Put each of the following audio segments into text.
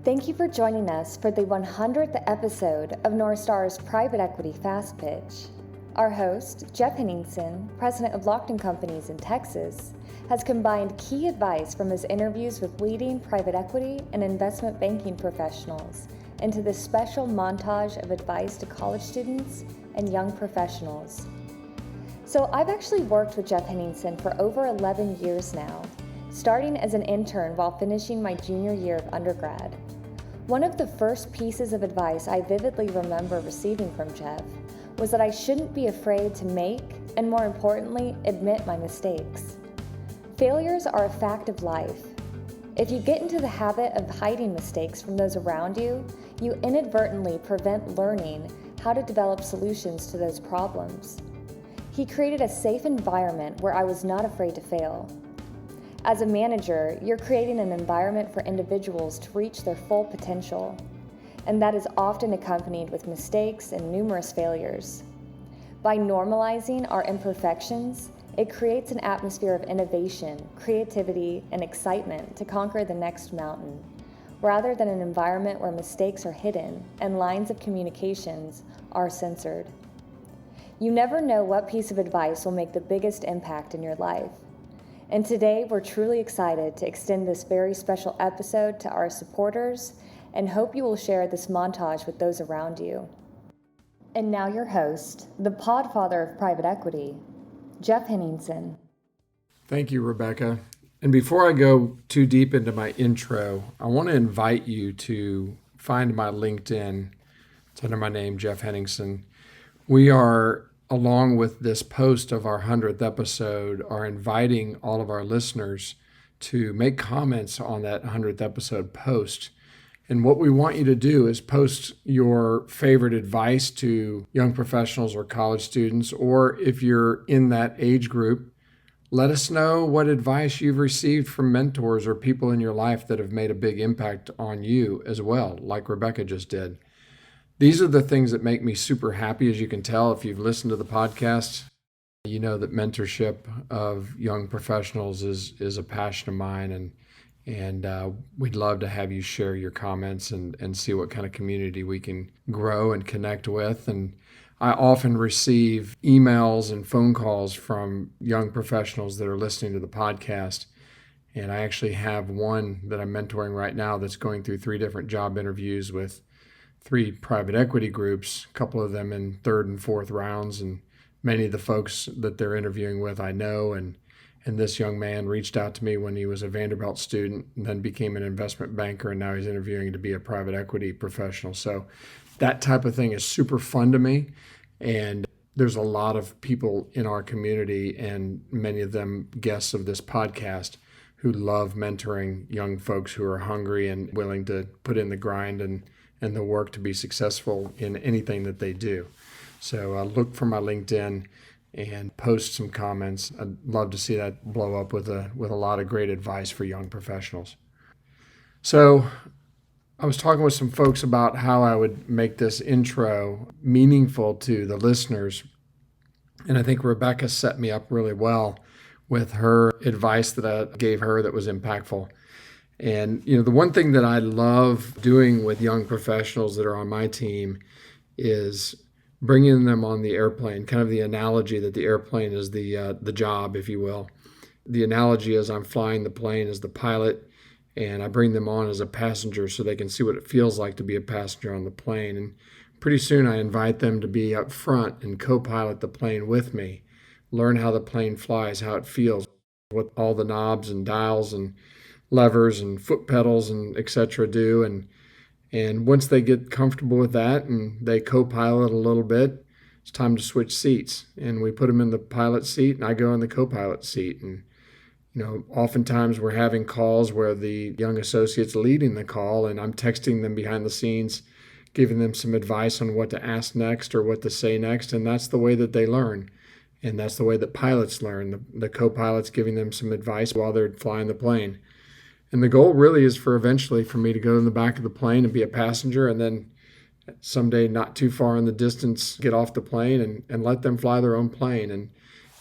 Thank you for joining us for the 100th episode of North Star's Private Equity Fast Pitch. Our host, Jeff Henningsen, president of Lockton Companies in Texas, has combined key advice from his interviews with leading private equity and investment banking professionals into this special montage of advice to college students and young professionals. So I've actually worked with Jeff Henningsen for over 11 years now, starting as an intern while finishing my junior year of undergrad. One of the first pieces of advice I vividly remember receiving from Jeff was that I shouldn't be afraid to make, and more importantly, admit my mistakes. Failures are a fact of life. If you get into the habit of hiding mistakes from those around you, you inadvertently prevent learning how to develop solutions to those problems. He created a safe environment where I was not afraid to fail. As a manager, you're creating an environment for individuals to reach their full potential, and that is often accompanied with mistakes and numerous failures. By normalizing our imperfections, it creates an atmosphere of innovation, creativity, and excitement to conquer the next mountain, rather than an environment where mistakes are hidden and lines of communications are censored. You never know what piece of advice will make the biggest impact in your life. And today, we're truly excited to extend this very special episode to our supporters and hope you will share this montage with those around you. And now your host, the podfather of private equity, Jeff Henningsen. Thank you, Rebecca. And before I go too deep into my intro, I want to invite you to find my LinkedIn. It's under my name, Jeff Henningsen. We are, along with this post of our 100th episode, are inviting all of our listeners to make comments on that 100th episode post. And what we want you to do is post your favorite advice to young professionals or college students, or if you're in that age group, let us know what advice you've received from mentors or people in your life that have made a big impact on you as well, like Rebecca just did. These are the things that make me super happy. As you can tell, if you've listened to the podcast, you know that mentorship of young professionals is a passion of mine, and we'd love to have you share your comments and see what kind of community we can grow and connect with. And I often receive emails and phone calls from young professionals that are listening to the podcast. And I actually have one that I'm mentoring right now that's going through 3 different job interviews with 3 private equity groups, a couple of them in 3rd and 4th rounds, and many of the folks that they're interviewing with I know. And this young man reached out to me when he was a Vanderbilt student and then became an investment banker, and now he's interviewing to be a private equity professional. So that type of thing is super fun to me. And there's a lot of people in our community, and many of them guests of this podcast, who love mentoring young folks who are hungry and willing to put in the grind and the work to be successful in anything that they do. So look for my LinkedIn and post some comments. I'd love to see that blow up with a lot of great advice for young professionals. So I was talking with some folks about how I would make this intro meaningful to the listeners. And I think Rebecca set me up really well with her advice that I gave her that was impactful. And, the one thing that I love doing with young professionals that are on my team is bringing them on the airplane, kind of the analogy that the airplane is the job, if you will. The analogy is I'm flying the plane as the pilot, and I bring them on as a passenger so they can see what it feels like to be a passenger on the plane. And pretty soon I invite them to be up front and co-pilot the plane with me, learn how the plane flies, how it feels, what all the knobs and dials and levers and foot pedals and etc. do. And once they get comfortable with that and they co-pilot a little bit, it's time to switch seats. And we put them in the pilot seat and I go in the co-pilot seat. And, oftentimes we're having calls where the young associate's leading the call and I'm texting them behind the scenes, giving them some advice on what to ask next or what to say next. And that's the way that they learn. And that's the way that pilots learn. The co-pilot's giving them some advice while they're flying the plane. And the goal really is for eventually for me to go in the back of the plane and be a passenger, and then someday not too far in the distance get off the plane and let them fly their own plane.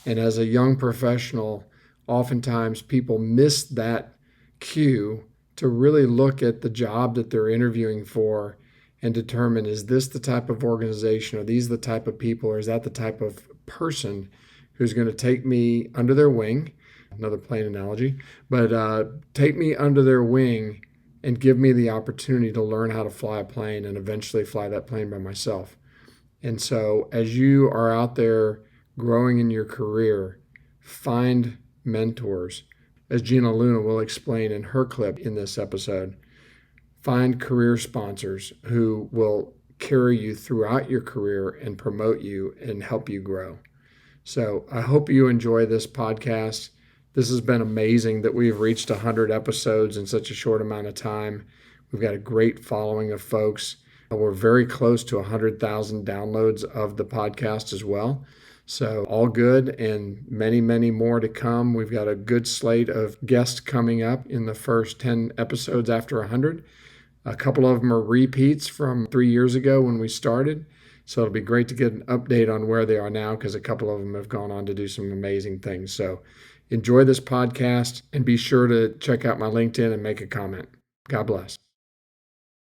And as a young professional, oftentimes people miss that cue to really look at the job that they're interviewing for and determine, is this the type of organization, are these the type of people, or is that the type of person who's going to take me under their wing, another plane analogy, but take me under their wing and give me the opportunity to learn how to fly a plane and eventually fly that plane by myself. And so as you are out there growing in your career, find mentors. As Gina Luna will explain in her clip in this episode, find career sponsors who will carry you throughout your career and promote you and help you grow. So I hope you enjoy this podcast. This has been amazing that we've reached 100 episodes in such a short amount of time. We've got a great following of folks. We're very close to 100,000 downloads of the podcast as well. So all good, and many, many more to come. We've got a good slate of guests coming up in the first 10 episodes after 100. A couple of them are repeats from 3 years ago when we started. So it'll be great to get an update on where they are now, because a couple of them have gone on to do some amazing things. So enjoy this podcast and be sure to check out my LinkedIn and make a comment. God bless.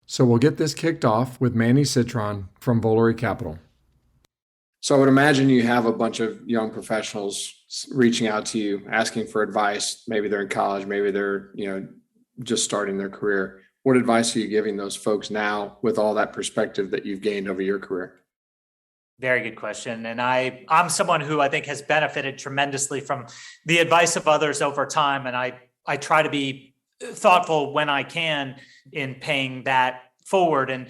So we'll get this kicked off with Manny Citron from Volary Capital. So I would imagine you have a bunch of young professionals reaching out to you, asking for advice. Maybe they're in college, maybe they're, just starting their career. What advice are you giving those folks now with all that perspective that you've gained over your career? Very good question. And I'm someone who I think has benefited tremendously from the advice of others over time. And I try to be thoughtful when I can in paying that forward. And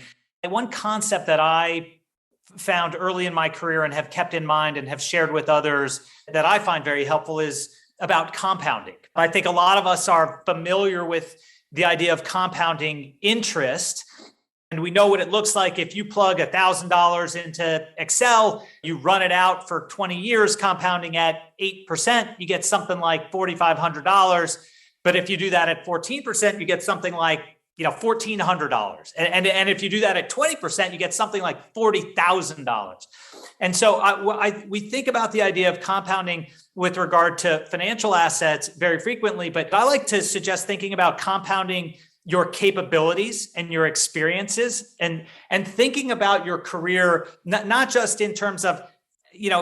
one concept that I found early in my career and have kept in mind and have shared with others that I find very helpful is about compounding. I think a lot of us are familiar with the idea of compounding interest. And we know what it looks like if you plug $1,000 into Excel, you run it out for 20 years, compounding at 8%, you get something like $4,500. But if you do that at 14%, you get something like $1,400. And if you do that at 20%, you get something like $40,000. And so we think about the idea of compounding with regard to financial assets very frequently, but I like to suggest thinking about compounding your capabilities and your experiences and thinking about your career, not just in terms of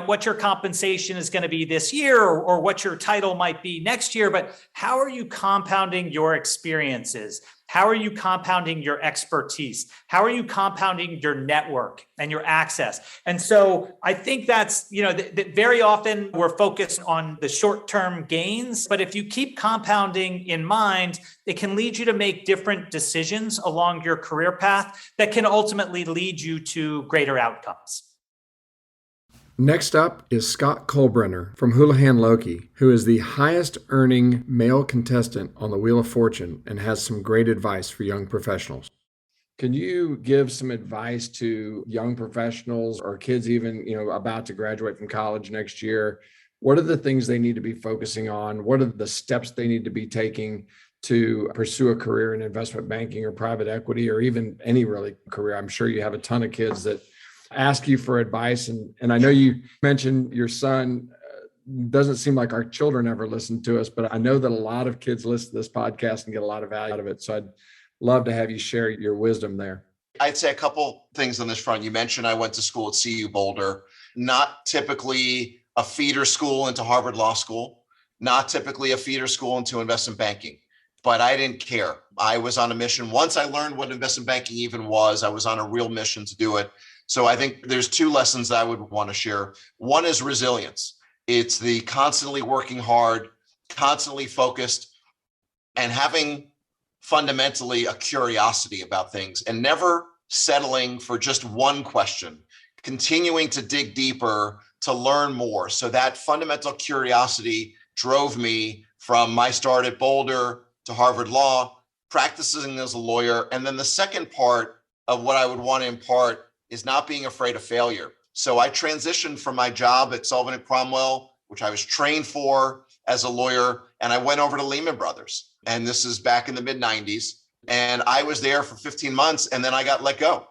what your compensation is going to be this year or what your title might be next year, but how are you compounding your experiences? How are you compounding your expertise? How are you compounding your network and your access? And so I think that's, that very often we're focused on the short-term gains, but if you keep compounding in mind, it can lead you to make different decisions along your career path that can ultimately lead you to greater outcomes. Next up is Scott Kolbrenner from Houlihan Lokey, who is the highest earning male contestant on the Wheel of Fortune and has some great advice for young professionals. Can you give some advice to young professionals or kids even, about to graduate from college next year? What are the things they need to be focusing on? What are the steps they need to be taking to pursue a career in investment banking or private equity or even any really career? I'm sure you have a ton of kids that ask you for advice. And I know you mentioned your son. Doesn't seem like our children ever listen to us, but I know that a lot of kids listen to this podcast and get a lot of value out of it. So I'd love to have you share your wisdom there. I'd say a couple things on this front. You mentioned I went to school at CU Boulder, not typically a feeder school into Harvard Law School, not typically a feeder school into investment banking, but I didn't care. I was on a mission. Once I learned what investment banking even was, I was on a real mission to do it. So I think there's two lessons that I would want to share. One is resilience. It's the constantly working hard, constantly focused, and having fundamentally a curiosity about things and never settling for just one question, continuing to dig deeper to learn more. So that fundamental curiosity drove me from my start at Boulder to Harvard Law, practicing as a lawyer. And then the second part of what I would want to impart is not being afraid of failure. So I transitioned from my job at Sullivan and Cromwell, which I was trained for as a lawyer, and I went over to Lehman Brothers. And this is back in the mid 90s. And I was there for 15 months and then I got let go.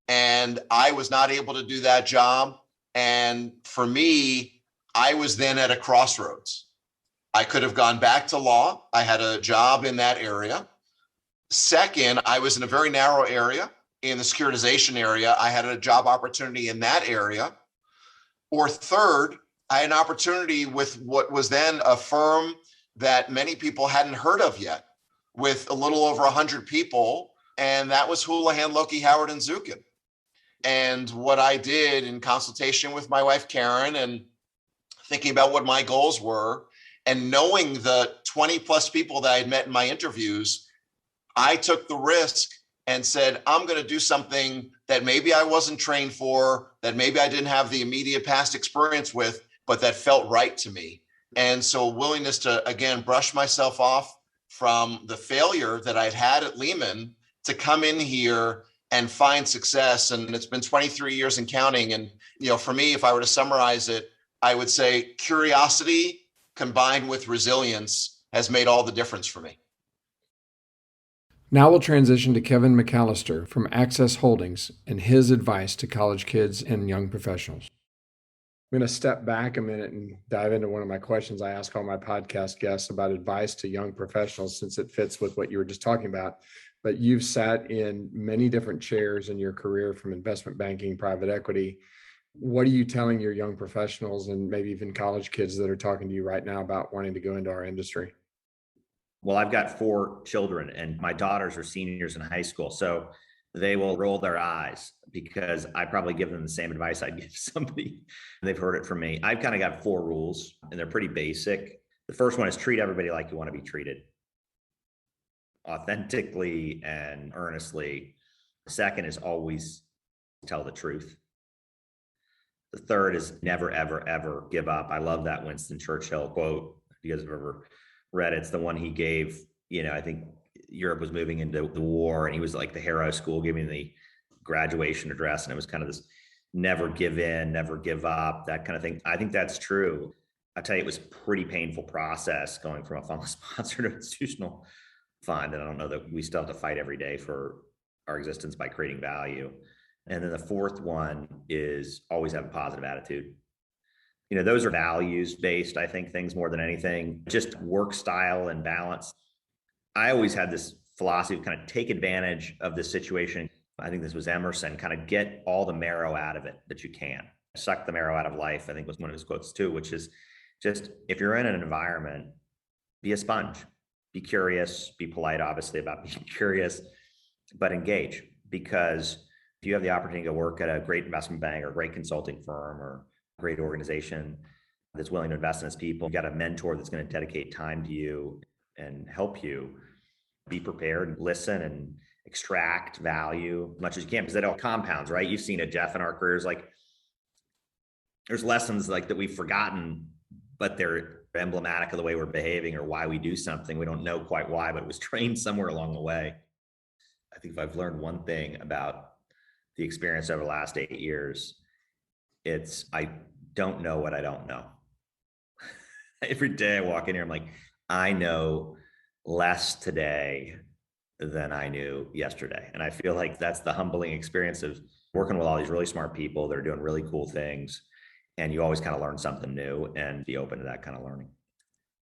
And I was not able to do that job. And for me, I was then at a crossroads. I could have gone back to law. I had a job in that area, Second, I was in a very narrow area in the securitization area. I had a job opportunity in that area. Or third, I had an opportunity with what was then a firm that many people hadn't heard of yet, with a little over 100 people. And that was Houlihan, Lokey, Howard, and Zukin. And what I did in consultation with my wife, Karen, and thinking about what my goals were, and knowing the 20 plus people that I had met in my interviews, I took the risk and said, I'm going to do something that maybe I wasn't trained for, that maybe I didn't have the immediate past experience with, but that felt right to me. And so willingness to, again, brush myself off from the failure that I'd had at Lehman to come in here and find success. And it's been 23 years and counting. And, for me, if I were to summarize it, I would say curiosity combined with resilience has made all the difference for me. Now we'll transition to Kevin McAllister from Access Holdings and his advice to college kids and young professionals. I'm going to step back a minute and dive into one of my questions I ask all my podcast guests about advice to young professionals, since it fits with what you were just talking about. But you've sat in many different chairs in your career, from investment banking, private equity. What are you telling your young professionals and maybe even college kids that are talking to you right now about wanting to go into our industry? Well, I've got 4 children and my daughters are seniors in high school. So they will roll their eyes because I probably give them the same advice I'd give somebody. They've heard it from me. I've kind of got 4 rules and they're pretty basic. The first one is treat everybody like you want to be treated, authentically and earnestly. The second is always tell the truth. The third is never, ever, ever give up. I love that Winston Churchill quote. If you guys have ever read it, it's the one he gave, I think Europe was moving into the war and he was like the hero of school giving the graduation address. And it was kind of this never give in, never give up, that kind of thing. I think that's true. I tell you, it was a pretty painful process going from a fund sponsor to institutional fund. And I don't know that we still have to fight every day for our existence by creating value. And then the fourth one is always have a positive attitude. Those are values based, I think, things more than anything, just work style and balance. I always had this philosophy of kind of take advantage of this situation. I think this was Emerson, kind of get all the marrow out of it that you can. Suck the marrow out of life, I think was one of his quotes too, which is just, if you're in an environment, be a sponge, be curious, be polite, obviously, about being curious, but engage. Because if you have the opportunity to work at a great investment bank or a great consulting firm or great organization that's willing to invest in its people, you got a mentor that's going to dedicate time to you and help you. Be prepared and listen and extract value as much as you can, because that all compounds, right? You've seen it, Jeff, in our careers. Like, there's lessons like that we've forgotten, but they're emblematic of the way we're behaving or why we do something. We don't know quite why, but it was trained somewhere along the way. I think if I've learned one thing about the experience over the last 8 years, it's I don't know what I don't know. Every day I walk in here, I'm like, I know less today than I knew yesterday. And I feel like that's the humbling experience of working with all these really smart people that are doing really cool things. And you always kind of learn something new and be open to that kind of learning.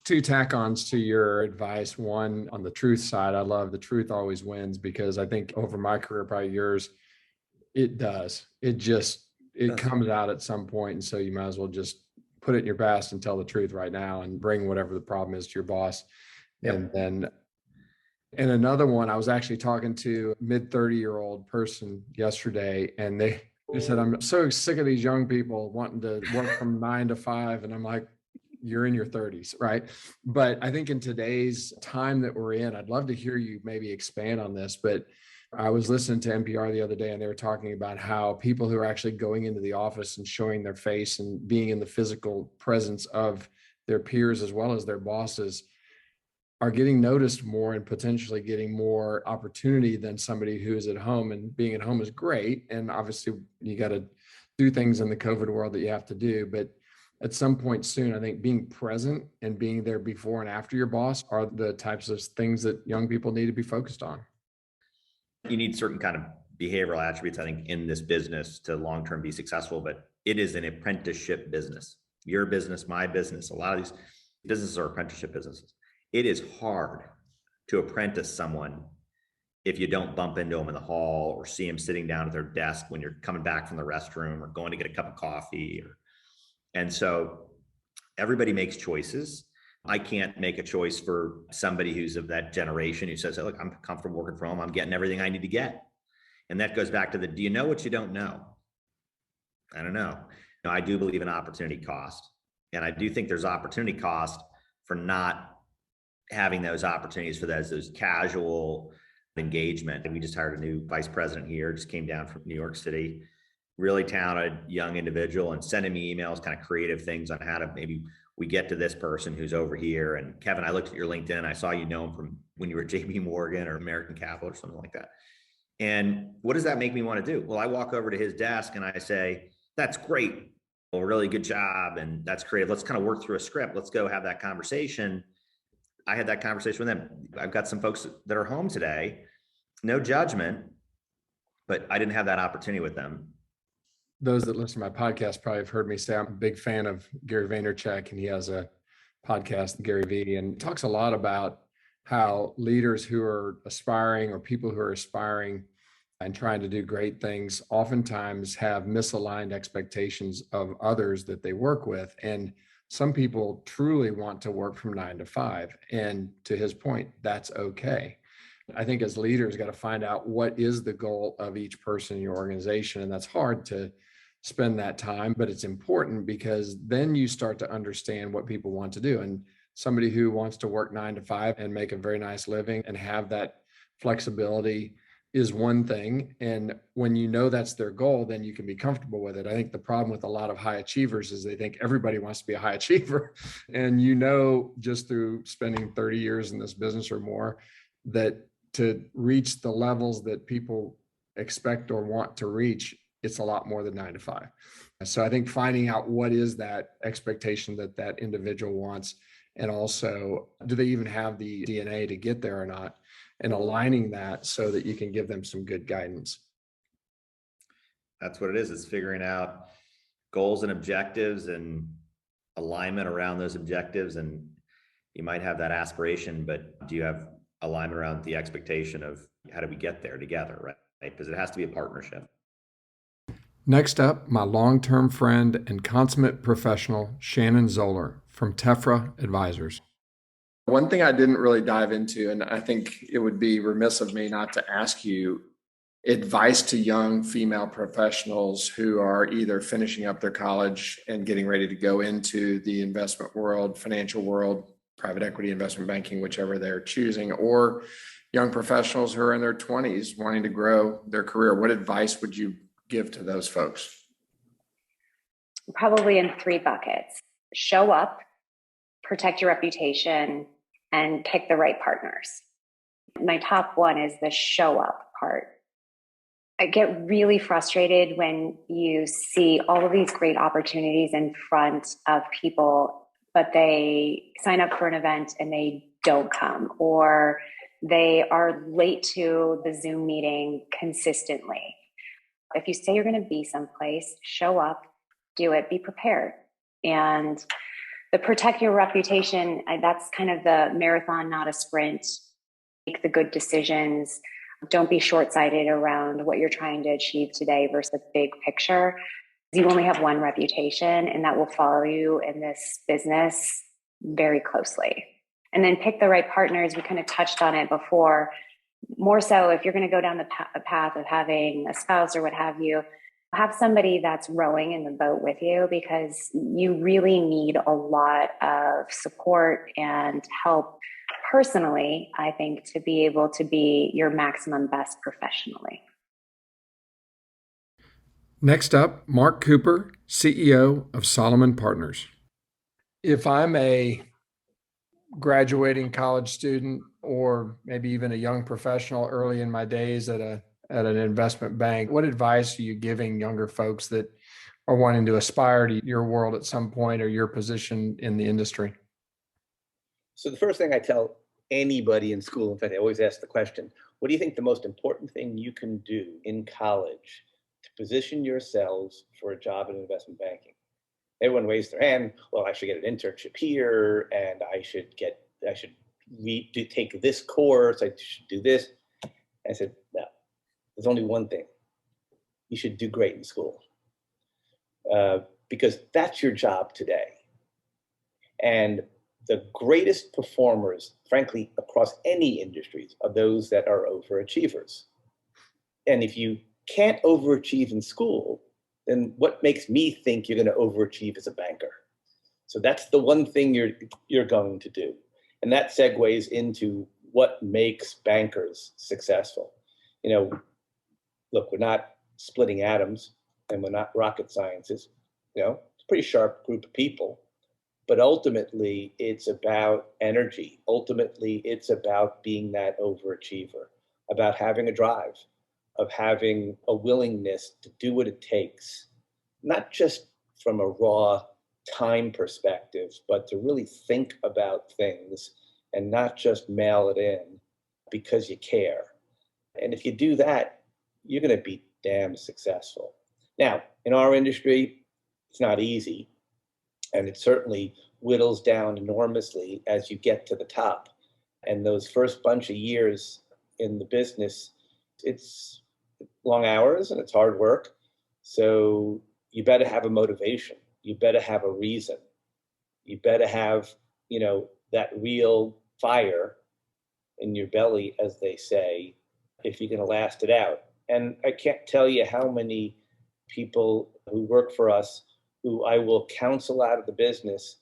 2 tack-ons to your advice. One, on the truth side, I love the truth always wins, because I think over my career, probably yours, it does. It comes out at some point. And so you might as well just put it in your past and tell the truth right now and bring whatever the problem is to your boss. Yep. And another one, I was actually talking to a mid 30-year-old person yesterday, and they said, I'm so sick of these young people wanting to work from 9 to 5. And I'm like, you're in your 30s, right? But I think in today's time that we're in, I'd love to hear you maybe expand on this, but I was listening to NPR the other day, and they were talking about how people who are actually going into the office and showing their face and being in the physical presence of their peers as well as their bosses are getting noticed more and potentially getting more opportunity than somebody who is at home. And being at home is great. And obviously you got to do things in the COVID world that you have to do. But at some point soon, I think being present and being there before and after your boss are the types of things that young people need to be focused on. You need certain kind of behavioral attributes, I think, in this business to long-term be successful, but it is an apprenticeship business. Your business, my business, a lot of these businesses are apprenticeship businesses. It is hard to apprentice someone if you don't bump into them in the hall or see them sitting down at their desk when you're coming back from the restroom or going to get a cup of coffee. And so everybody makes choices. I can't make a choice for somebody who's of that generation who says, look, I'm comfortable working from home. I'm getting everything I need to get. And that goes back to do you know what you don't know? I don't know. Now, I do believe in opportunity cost. And I do think there's opportunity cost for not having those opportunities for those casual engagement. And we just hired a new vice president here, just came down from New York City, really talented young individual, and sending me emails, kind of creative things on how to maybe we get to this person who's over here. And Kevin, I looked at your LinkedIn. I saw you know him from when you were at JP Morgan or American Capital or something like that. And what does that make me want to do? Well, I walk over to his desk and I say, that's great. Well, really good job. And that's creative. Let's kind of work through a script. Let's go have that conversation. I had that conversation with them. I've got some folks that are home today, no judgment, but I didn't have that opportunity with them. Those that listen to my podcast probably have heard me say I'm a big fan of Gary Vaynerchuk, and he has a podcast, Gary V, and talks a lot about how leaders who are aspiring or people who are aspiring and trying to do great things oftentimes have misaligned expectations of others that they work with. And some people truly want to work from 9 to 5. And to his point, that's okay. I think as leaders, got to find out what is the goal of each person in your organization. And that's hard to spend that time, but it's important because then you start to understand what people want to do. And somebody who wants to work 9 to 5 and make a very nice living and have that flexibility is one thing. And when you know that's their goal, then you can be comfortable with it. I think the problem with a lot of high achievers is they think everybody wants to be a high achiever. And just through spending 30 years in this business or more, that to reach the levels that people expect or want to reach, it's a lot more than 9 to 5. So I think finding out what is that expectation that individual wants, and also do they even have the DNA to get there or not, and aligning that so that you can give them some good guidance. That's what it is. It's figuring out goals and objectives and alignment around those objectives. And you might have that aspiration, but do you have alignment around the expectation of how do we get there together, right? Because it has to be a partnership. Next up, my long-term friend and consummate professional, Shannon Zoller from Tefra Advisors. One thing I didn't really dive into, and I think it would be remiss of me not to ask you, advice to young female professionals who are either finishing up their college and getting ready to go into the investment world, financial world, private equity, investment banking, whichever they're choosing, or young professionals who are in their 20s wanting to grow their career. What advice would you give to those folks? Probably in 3 buckets. Show up, protect your reputation, and pick the right partners. My top one is the show up part. I get really frustrated when you see all of these great opportunities in front of people, but they sign up for an event and they don't come, or they are late to the Zoom meeting consistently. If you say you're going to be someplace, show up, do it, be prepared. And the protect your reputation, that's kind of the marathon, not a sprint. Make the good decisions. Don't be short-sighted around what you're trying to achieve today versus the big picture. You only have one reputation, and that will follow you in this business very closely. And then pick the right partners. We kind of touched on it before. More so if you're going to go down the path of having a spouse or what have you, have somebody that's rowing in the boat with you, because you really need a lot of support and help personally, I think, to be able to be your maximum best professionally. Next up, Mark Cooper, CEO of Solomon Partners. If I'm a graduating college student, or maybe even a young professional early in my days at an investment bank, what advice are you giving younger folks that are wanting to aspire to your world at some point or your position in the industry? So the first thing I tell anybody in school, in fact, I always ask the question, what do you think the most important thing you can do in college to position yourselves for a job in investment banking? Everyone raised their hand. Well, I should get an internship here, and I should take this course. I should do this. I said, no, there's only one thing. You should do great in school, because that's your job today. And the greatest performers, frankly, across any industries are those that are overachievers. And if you can't overachieve in school, then what makes me think you're going to overachieve as a banker? So that's the one thing you're going to do. And that segues into what makes bankers successful. You know, look, we're not splitting atoms and we're not rocket scientists. You know, it's a pretty sharp group of people. But ultimately, it's about energy. Ultimately, it's about being that overachiever, about having a drive, of having a willingness to do what it takes, not just from a raw time perspective, but to really think about things and not just mail it in because you care. And if you do that, you're going to be damn successful. Now, in our industry, it's not easy. And it certainly whittles down enormously as you get to the top. And those first bunch of years in the business, it's long hours and it's hard work. So you better have a motivation. You better have a reason. You better have, that real fire in your belly, as they say, if you're going to last it out. And I can't tell you how many people who work for us who I will counsel out of the business,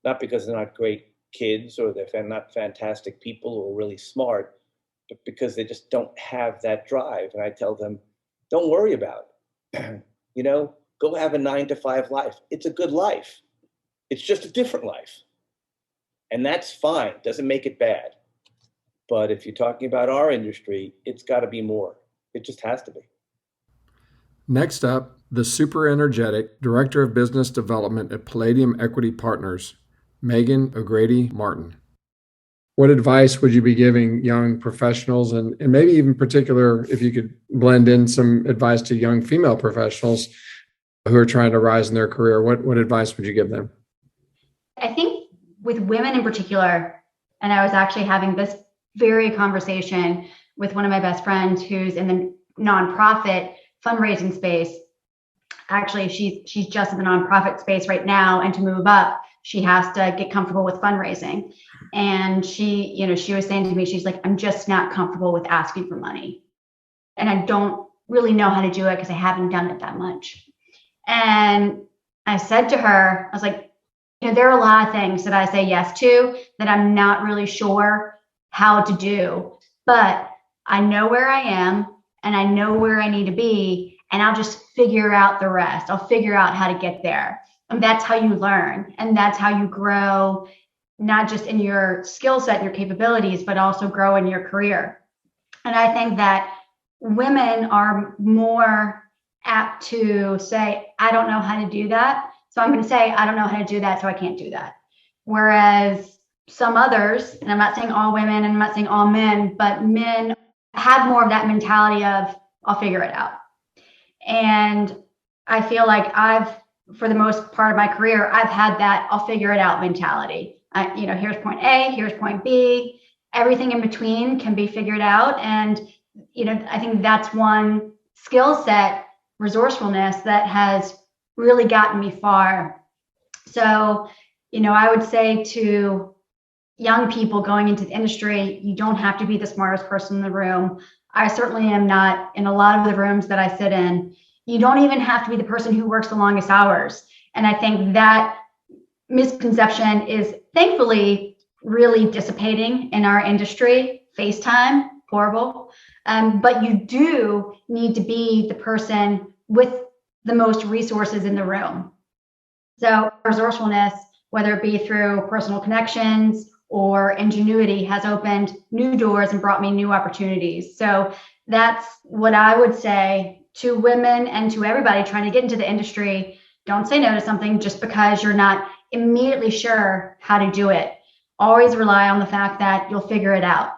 not because they're not great kids or they're not fantastic people or really smart, but because they just don't have that drive. And I tell them, don't worry about it. Go have a 9-to-5 life. It's a good life. It's just a different life. And that's fine. Doesn't make it bad. But if you're talking about our industry, it's got to be more. It just has to be. Next up, the super energetic Director of Business Development at Palladium Equity Partners, Megan O'Grady Martin. What advice would you be giving young professionals, and maybe even particular, if you could blend in some advice to young female professionals who are trying to rise in their career? What advice would you give them? I think with women in particular, and I was actually having this very conversation with one of my best friends who's in the nonprofit fundraising space. Actually, she's just in the nonprofit space right now, and to move up, she has to get comfortable with fundraising. And she was saying to me, she's like, I'm just not comfortable with asking for money. And I don't really know how to do it because I haven't done it that much. And I said to her, I was like, there are a lot of things that I say yes to that I'm not really sure how to do, but I know where I am and I know where I need to be, and I'll just figure out the rest. I'll figure out how to get there. And that's how you learn. And that's how you grow, not just in your skill set, your capabilities, but also grow in your career. And I think that women are more apt to say, I don't know how to do that. So I'm going to say, I don't know how to do that, so I can't do that. Whereas some others, and I'm not saying all women and I'm not saying all men, but men have more of that mentality of, I'll figure it out. And I feel like for the most part of my career, I've had that I'll figure it out mentality. Here's point A, here's point B. Everything in between can be figured out. And, I think that's one skill set, resourcefulness, that has really gotten me far. So, I would say to young people going into the industry, you don't have to be the smartest person in the room. I certainly am not in a lot of the rooms that I sit in. You don't even have to be the person who works the longest hours. And I think that misconception is thankfully really dissipating in our industry. FaceTime, horrible. But you do need to be the person with the most resources in the room. So resourcefulness, whether it be through personal connections or ingenuity, has opened new doors and brought me new opportunities. So that's what I would say to women and to everybody trying to get into the industry. Don't say no to something just because you're not immediately sure how to do it. Always rely on the fact that you'll figure it out.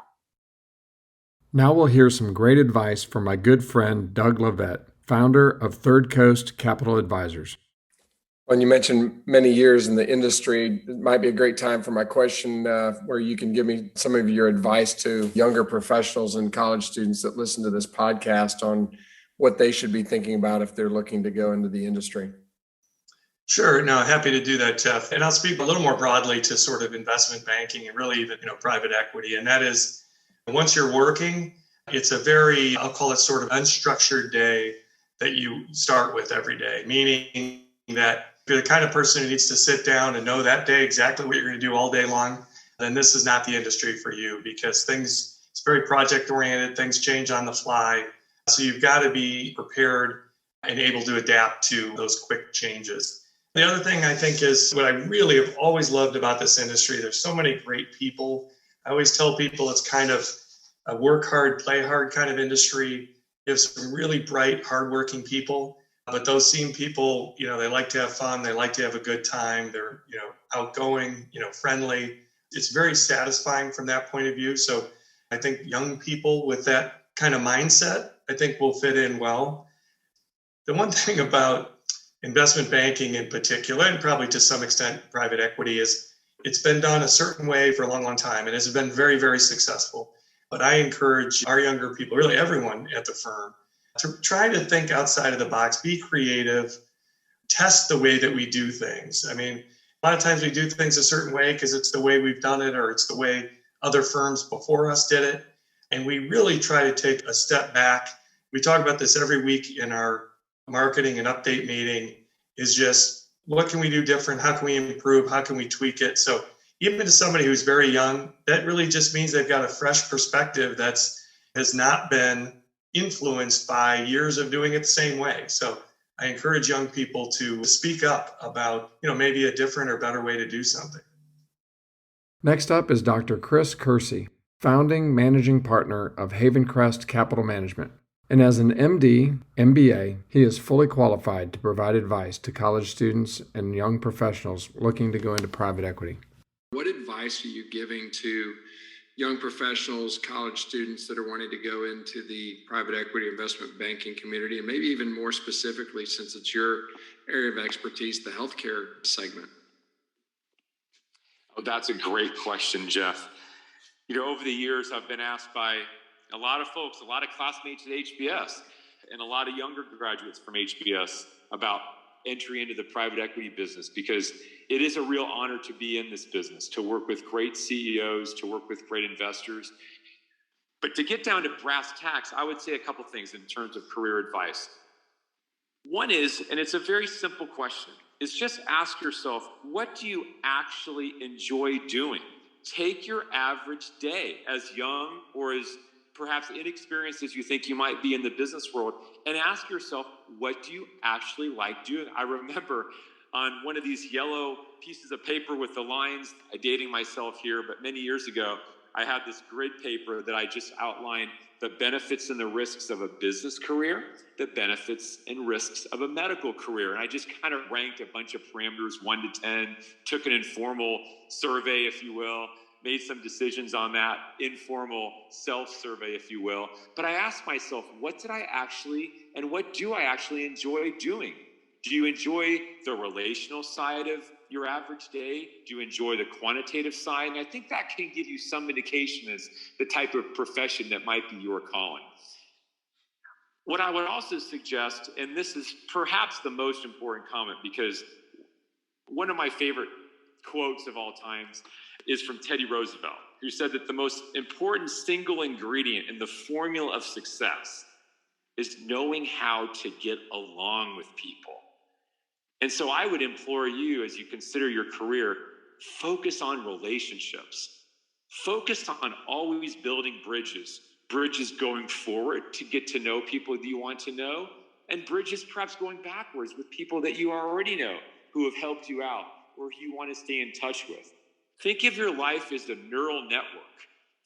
Now we'll hear some great advice from my good friend, Doug Levette, founder of Third Coast Capital Advisors. When you mentioned many years in the industry, it might be a great time for my question where you can give me some of your advice to younger professionals and college students that listen to this podcast on what they should be thinking about if they're looking to go into the industry. Sure. No, happy to do that, Jeff. And I'll speak a little more broadly to sort of investment banking and really even, private equity. And that is, once you're working, it's a very, I'll call it sort of unstructured day that you start with every day, meaning that if you're the kind of person who needs to sit down and know that day exactly what you're going to do all day long, then this is not the industry for you, because it's very project oriented, things change on the fly. So you've got to be prepared and able to adapt to those quick changes. The other thing I think is what I really have always loved about this industry. There's so many great people. I always tell people it's kind of a work hard, play hard kind of industry. You have some really bright, hardworking people, but those same people, they like to have fun. They like to have a good time. They're, outgoing, friendly. It's very satisfying from that point of view. So I think young people with that kind of mindset, I think will fit in well. The one thing about investment banking in particular, and probably to some extent private equity, is it's been done a certain way for a long, long time and has been very, very successful. But I encourage our younger people, really everyone at the firm, to try to think outside of the box, be creative, test the way that we do things. I mean, a lot of times we do things a certain way because it's the way we've done it, or it's the way other firms before us did it. And we really try to take a step back. We talk about this every week in our marketing and update meeting, is just what can we do different? How can we improve? How can we tweak it? So even to somebody who's very young, that really just means they've got a fresh perspective has not been influenced by years of doing it the same way. So I encourage young people to speak up about, maybe a different or better way to do something. Next up is Dr. Chris Kersey, founding managing partner of Havencrest Capital Management. And as an MD, MBA, he is fully qualified to provide advice to college students and young professionals looking to go into private equity. What advice are you giving to young professionals, college students that are wanting to go into the private equity investment banking community, and maybe even more specifically, since it's your area of expertise, the healthcare segment? Oh, that's a great question, Jeff. Over the years, I've been asked by a lot of folks, a lot of classmates at HBS, and a lot of younger graduates from HBS about entry into the private equity business, because it is a real honor to be in this business, to work with great CEOs, to work with great investors. But to get down to brass tacks, I would say a couple things in terms of career advice. One is, and it's a very simple question, is just ask yourself, what do you actually enjoy doing? Take your average day, as young or as perhaps inexperienced as you think you might be in the business world, and ask yourself, what do you actually like doing? I remember on one of these yellow pieces of paper with the lines, dating myself here, but many years ago, I had this grid paper that I just outlined the benefits and the risks of a business career, the benefits and risks of a medical career. And I just kind of ranked a bunch of parameters, 1 to 10, took an informal survey, if you will, made some decisions on that informal self-survey, if you will. But I asked myself, what do I actually enjoy doing? Do you enjoy the relational side of your average day? Do you enjoy the quantitative side? And I think that can give you some indication as the type of profession that might be your calling. What I would also suggest, and this is perhaps the most important comment, because one of my favorite quotes of all times is from Teddy Roosevelt, who said that the most important single ingredient in the formula of success is knowing how to get along with people. And so I would implore you, as you consider your career, focus on relationships. Focus on always building bridges going forward to get to know people that you want to know, and bridges perhaps going backwards with people that you already know who have helped you out or who you want to stay in touch with. Think of your life as a neural network.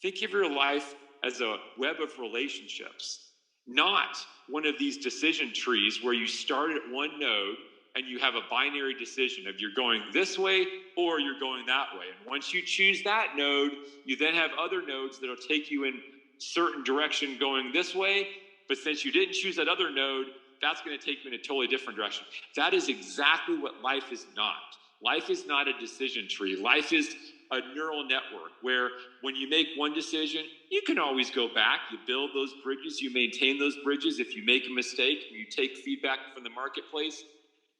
Think of your life as a web of relationships, not one of these decision trees where you start at one node and you have a binary decision of you're going this way or you're going that way. And once you choose that node, you then have other nodes that'll take you in certain direction going this way. But since you didn't choose that other node, that's going to take you in a totally different direction. That is exactly what life is not. Life is not a decision tree. Life is a neural network where when you make one decision, you can always go back. You build those bridges, you maintain those bridges. If you make a mistake, you take feedback from the marketplace.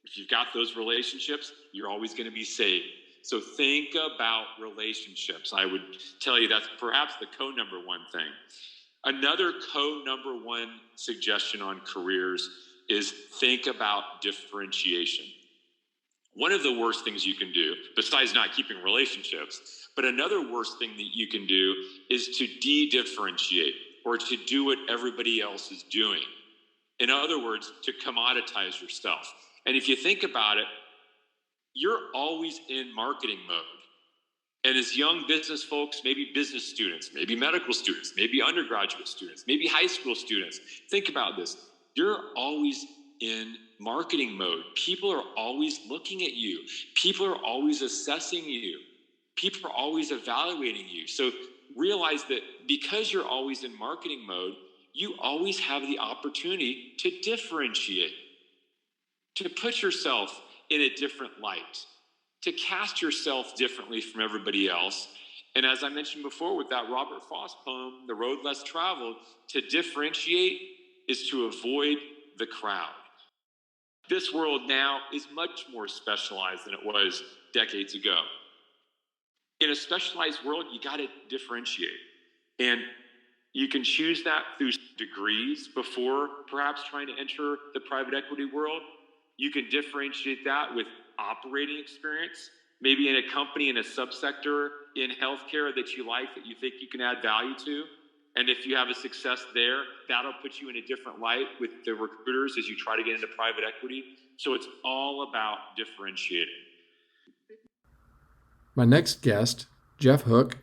If you've got those relationships, you're always going to be saved. So think about relationships. I would tell you that's perhaps the number one thing. Another number one suggestion on careers is think about differentiation. One of the worst things you can do, besides not keeping relationships, but another worst thing that you can do is to de-differentiate or to do what everybody else is doing. In other words, to commoditize yourself. And if you think about it, you're always in marketing mode. And as young business folks, maybe business students, maybe medical students, maybe undergraduate students, maybe high school students, think about this. You're always in marketing mode. People are always looking at you. People are always assessing you. People are always evaluating you. So realize that because you're always in marketing mode, you always have the opportunity to differentiate, to put yourself in a different light, to cast yourself differently from everybody else. And as I mentioned before with that Robert Frost poem, The Road Less Traveled, to differentiate is to avoid the crowd. This world now is much more specialized than it was decades ago. In a specialized world, you got to differentiate. And you can choose that through degrees before perhaps trying to enter the private equity world. You can differentiate that with operating experience, maybe in a company in a subsector in healthcare that you like, that you think you can add value to. And if you have a success there, that'll put you in a different light with the recruiters as you try to get into private equity. So it's all about differentiating. My next guest, Jeff Hook,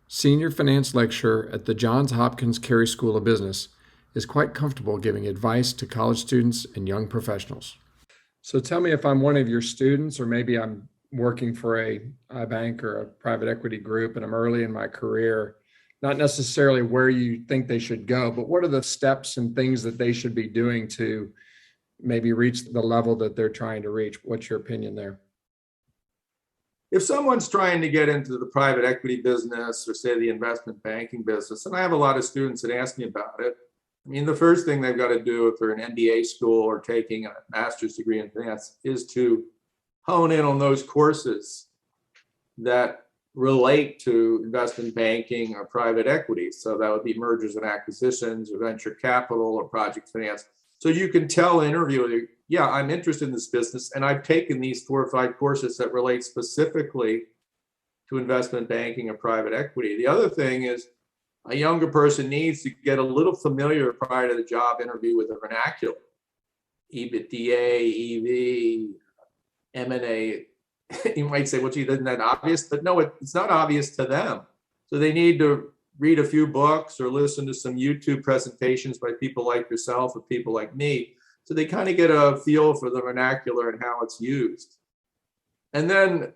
Senior Finance Lecturer at the Johns Hopkins Carey School of Business, is quite comfortable giving advice to college students and young professionals. So tell me if I'm one of your students, or maybe I'm working for a bank or a private equity group and I'm early in my career, not necessarily where you think they should go, but what are the steps and things that they should be doing to maybe reach the level that they're trying to reach? What's your opinion there? If someone's trying to get into the private equity business or say the investment banking business, and I have a lot of students that ask me about it, I mean, the first thing they've got to do if they're an MBA school or taking a master's degree in finance is to hone in on those courses that relate to investment banking or private equity. So that would be mergers and acquisitions or venture capital or project finance. So you can tell an interviewer, yeah, I'm interested in this business and I've taken these 4 or 5 courses that relate specifically to investment banking or private equity. The other thing is a younger person needs to get a little familiar prior to the job interview with the vernacular. EBITDA, EV, M&A. You might say, well, gee, isn't that obvious? But no, it's not obvious to them. So they need to read a few books or listen to some YouTube presentations by people like yourself or people like me. So they kind of get a feel for the vernacular and how it's used. And then,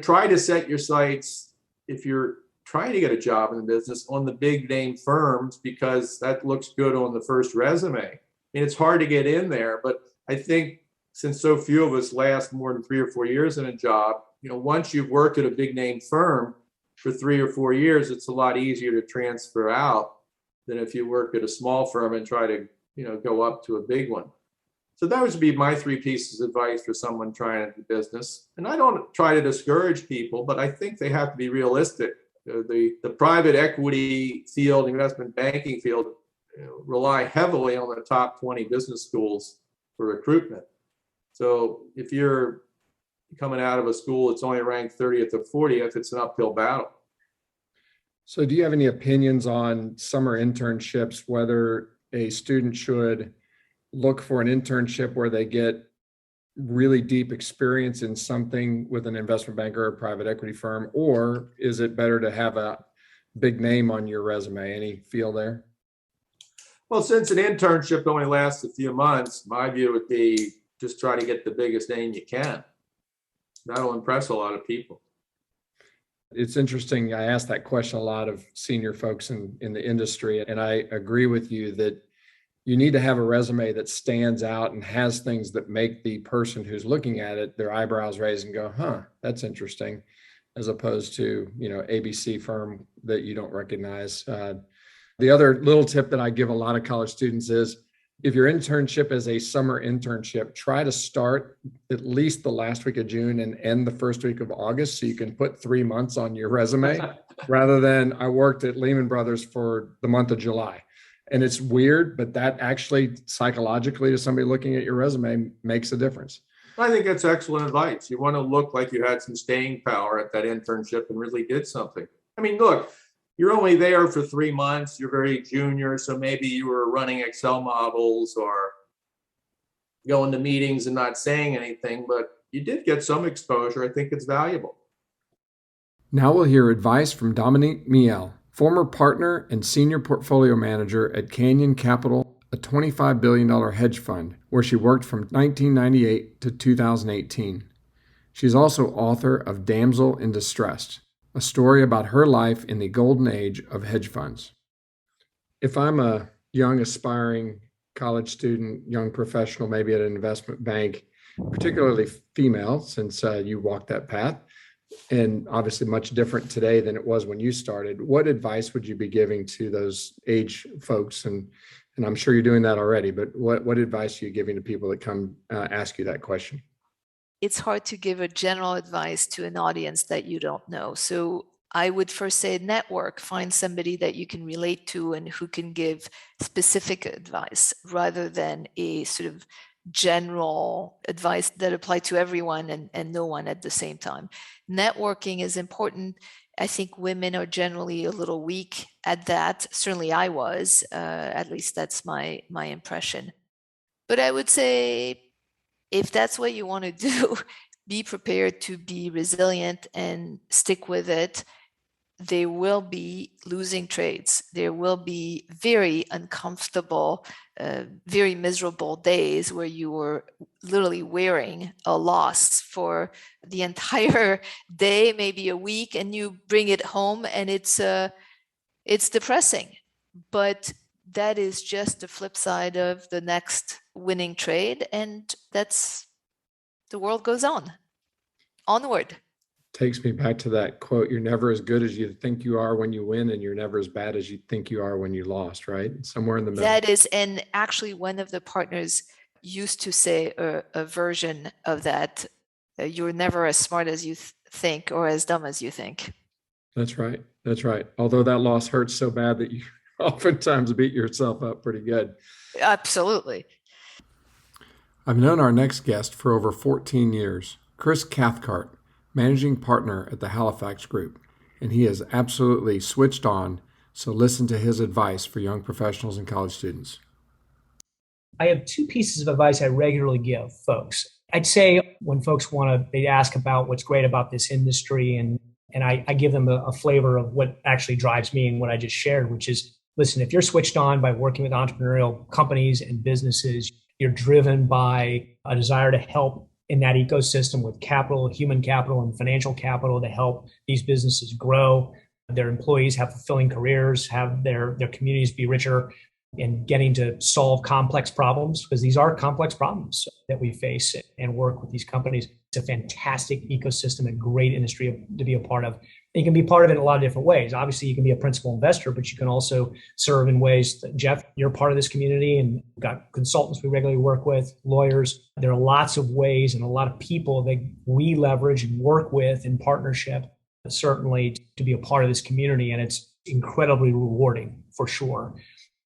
try to set your sights, if you're trying to get a job in the business, on the big name firms, because that looks good on the first resume. I mean, it's hard to get in there, but I think since so few of us last more than 3 or 4 years in a job, once you've worked at a big name firm for 3 or 4 years, it's a lot easier to transfer out than if you work at a small firm and try to, go up to a big one. So that would be my 3 pieces of advice for someone trying to do business. And I don't try to discourage people, but I think they have to be realistic. The private equity field, investment banking field, rely heavily on the top 20 business schools for recruitment. So if you're coming out of a school that's only ranked 30th or 40th, it's an uphill battle. So do you have any opinions on summer internships, whether a student should look for an internship where they get really deep experience in something with an investment banker or a private equity firm, or is it better to have a big name on your resume? Any feel there? Well, since an internship only lasts a few months, my view would be just try to get the biggest name you can. That'll impress a lot of people. It's interesting. I ask that question a lot of senior folks in the industry, and I agree with you that you need to have a resume that stands out and has things that make the person who's looking at it, their eyebrows raise and go, huh, that's interesting, as opposed to, ABC firm that you don't recognize. The other little tip that I give a lot of college students is, if your internship is a summer internship, try to start at least the last week of June and end the first week of August, so you can put 3 months on your resume rather than I worked at Lehman Brothers for the month of July. And it's weird, but that actually psychologically to somebody looking at your resume makes a difference. I think that's excellent advice. You want to look like you had some staying power at that internship and really did something. I mean, look, you're only there for 3 months. You're very junior. So maybe you were running Excel models or going to meetings and not saying anything, but you did get some exposure. I think it's valuable. Now we'll hear advice from Dominique Miel, former partner and senior portfolio manager at Canyon Capital, a $25 billion hedge fund, where she worked from 1998 to 2018. She's also author of Damsel in Distress, a story about her life in the golden age of hedge funds. If I'm a young, aspiring college student, young professional, maybe at an investment bank, particularly female, since you walked that path, and obviously much different today than it was when you started, what advice would you be giving to those age folks? And I'm sure you're doing that already, but what advice are you giving to people that come ask you that question? It's hard to give a general advice to an audience that you don't know. So I would first say network, find somebody that you can relate to and who can give specific advice rather than a sort of general advice that apply to everyone and no one at the same time. Networking is important. I think women are generally a little weak at that. Certainly I was, at least that's my impression. But I would say, if that's what you want to do, be prepared to be resilient and stick with it. There will be losing trades. There will be very uncomfortable, very miserable days where you were literally wearing a loss for the entire day, maybe a week, and you bring it home and it's depressing. But that is just the flip side of the next winning trade. And that's, the world goes on, onward. Takes me back to that quote, you're never as good as you think you are when you win, and you're never as bad as you think you are when you lost, right? Somewhere in the middle. That is, and actually one of the partners used to say a version of that, you're never as smart as you think or as dumb as you think. That's right. That's right. Although that loss hurts so bad that you oftentimes beat yourself up pretty good. Absolutely. I've known our next guest for over 14 years, Chris Cathcart, managing partner at the Halifax Group, and he is absolutely switched on, so listen to his advice for young professionals and college students. I have two pieces of advice I regularly give folks. I'd say when folks they ask about what's great about this industry, and I give them a flavor of what actually drives me and what I just shared, which is, listen, if you're switched on by working with entrepreneurial companies and businesses, you're driven by a desire to help in that ecosystem with capital, human capital, and financial capital to help these businesses grow, their employees have fulfilling careers, have their communities be richer, and getting to solve complex problems, because these are complex problems that we face and work with these companies. It's a fantastic ecosystem and great industry to be a part of. You can be part of it in a lot of different ways. Obviously, you can be a principal investor, but you can also serve in ways that, Jeff, you're part of this community, and we've got consultants we regularly work with, lawyers. There are lots of ways and a lot of people that we leverage and work with in partnership, certainly to be a part of this community. And it's incredibly rewarding for sure.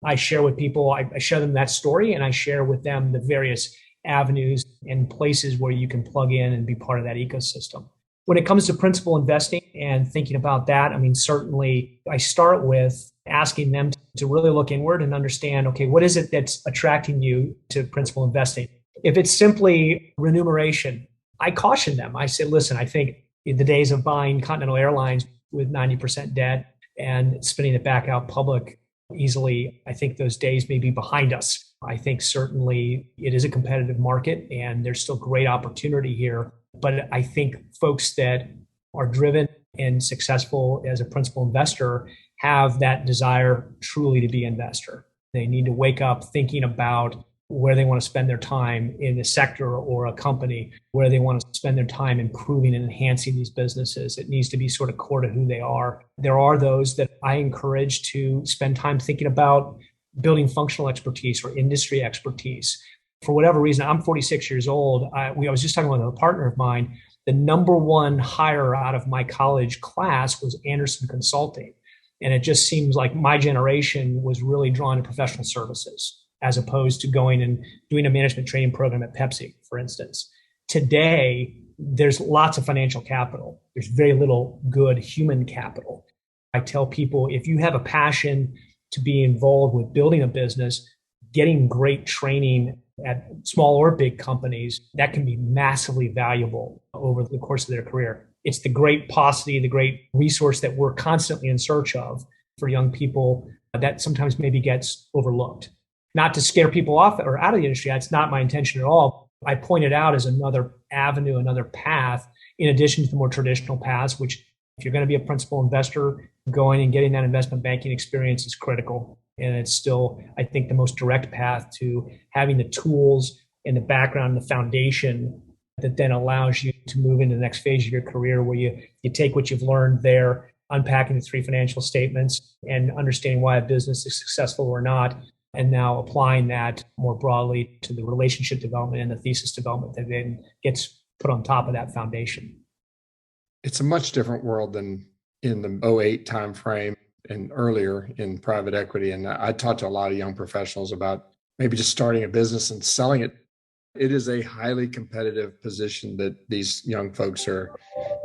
I share with people, I share them that story, and I share with them the various avenues and places where you can plug in and be part of that ecosystem. When it comes to principal investing and thinking about that, I mean, certainly I start with asking them to really look inward and understand, okay, what is it that's attracting you to principal investing? If it's simply remuneration, I caution them. I say, listen, I think in the days of buying Continental Airlines with 90% debt and spinning it back out public easily, I think those days may be behind us. I think certainly it is a competitive market and there's still great opportunity here. But I think folks that are driven and successful as a principal investor have that desire truly to be an investor. They need to wake up thinking about where they want to spend their time in a sector or a company, where they want to spend their time improving and enhancing these businesses. It needs to be sort of core to who they are. There are those that I encourage to spend time thinking about building functional expertise or industry expertise. For whatever reason, I'm 46 years old. I was just talking with a partner of mine. The number one hire out of my college class was Anderson Consulting. And it just seems like my generation was really drawn to professional services, as opposed to going and doing a management training program at Pepsi, for instance. Today, there's lots of financial capital. There's very little good human capital. I tell people, if you have a passion to be involved with building a business, getting great training at small or big companies, that can be massively valuable over the course of their career. It's the great paucity, the great resource that we're constantly in search of for young people that sometimes maybe gets overlooked. Not to scare people off or out of the industry. That's not my intention at all. I point it out as another avenue, another path, in addition to the more traditional paths, which if you're going to be a principal investor, going and getting that investment banking experience is critical. And it's still, I think, the most direct path to having the tools and the background, the foundation that then allows you to move into the next phase of your career, where you take what you've learned there, unpacking the 3 financial statements and understanding why a business is successful or not, and now applying that more broadly to the relationship development and the thesis development that then gets put on top of that foundation. It's a much different world than in the '08 timeframe and earlier in private equity. And I talk to a lot of young professionals about maybe just starting a business and selling it. It is a highly competitive position that these young folks are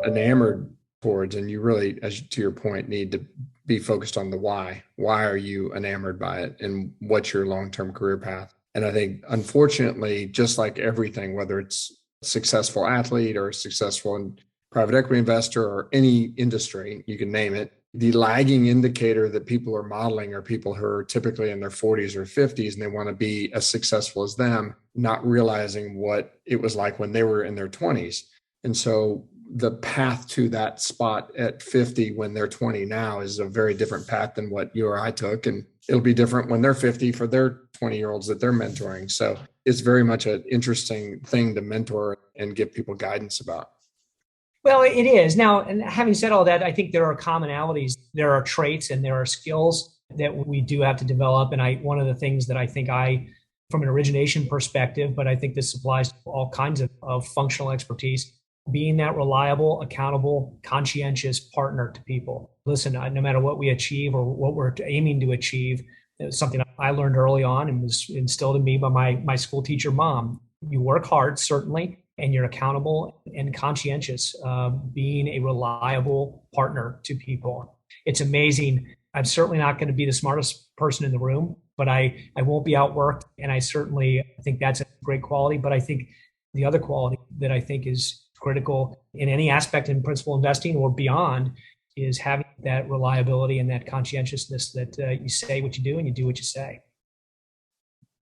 enamored towards. And you really, as to your point, need to be focused on the why. Why are you enamored by it? And what's your long-term career path? And I think, unfortunately, just like everything, whether it's a successful athlete or a successful private equity investor or any industry, you can name it, the lagging indicator that people are modeling are people who are typically in their 40s or 50s, and they want to be as successful as them, not realizing what it was like when they were in their 20s. And so the path to that spot at 50 when they're 20 now is a very different path than what you or I took. And it'll be different when they're 50 for their 20-year-olds that they're mentoring. So it's very much an interesting thing to mentor and give people guidance about. Well, it is. Now, and having said all that, I think there are commonalities, there are traits, and there are skills that we do have to develop. And one of the things that I think from an origination perspective, but I think this applies to all kinds of functional expertise, being that reliable, accountable, conscientious partner to people. Listen, no matter what we achieve or what we're aiming to achieve, it's something I learned early on and was instilled in me by my school teacher mom. You work hard, certainly, and you're accountable and conscientious, being a reliable partner to people. It's amazing. I'm certainly not going to be the smartest person in the room, but I won't be outworked. And I think that's a great quality. But I think the other quality that I think is critical in any aspect in principal investing or beyond is having that reliability and that conscientiousness that you say what you do and you do what you say.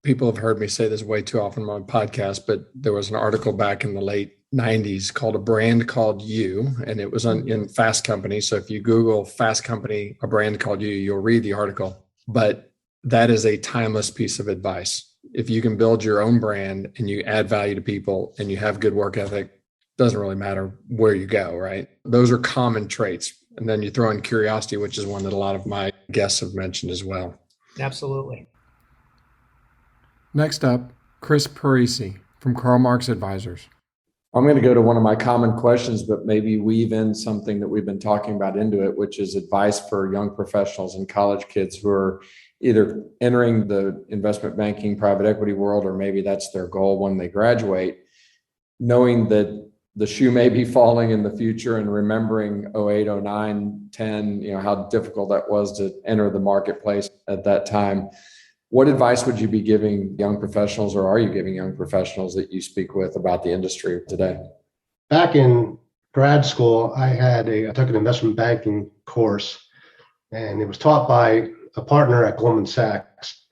People have heard me say this way too often on my podcast, but there was an article back in the late 90s called A Brand Called You, and it was in Fast Company. So if you Google Fast Company, A Brand Called You, you'll read the article. But that is a timeless piece of advice. If you can build your own brand and you add value to people and you have good work ethic, doesn't really matter where you go, right? Those are common traits. And then you throw in curiosity, which is one that a lot of my guests have mentioned as well. Absolutely. Next up, Chris Parisi from Karl Marx Advisors. I'm going to go to one of my common questions, but maybe weave in something that we've been talking about into it, which is advice for young professionals and college kids who are either entering the investment banking, private equity world, or maybe that's their goal when they graduate, knowing that the shoe may be falling in the future and remembering 08, 09, 10, how difficult that was to enter the marketplace at that time. What advice would you be giving young professionals, or are you giving young professionals that you speak with about the industry today? Back in grad school, I took an investment banking course, and it was taught by a partner at Goldman Sachs.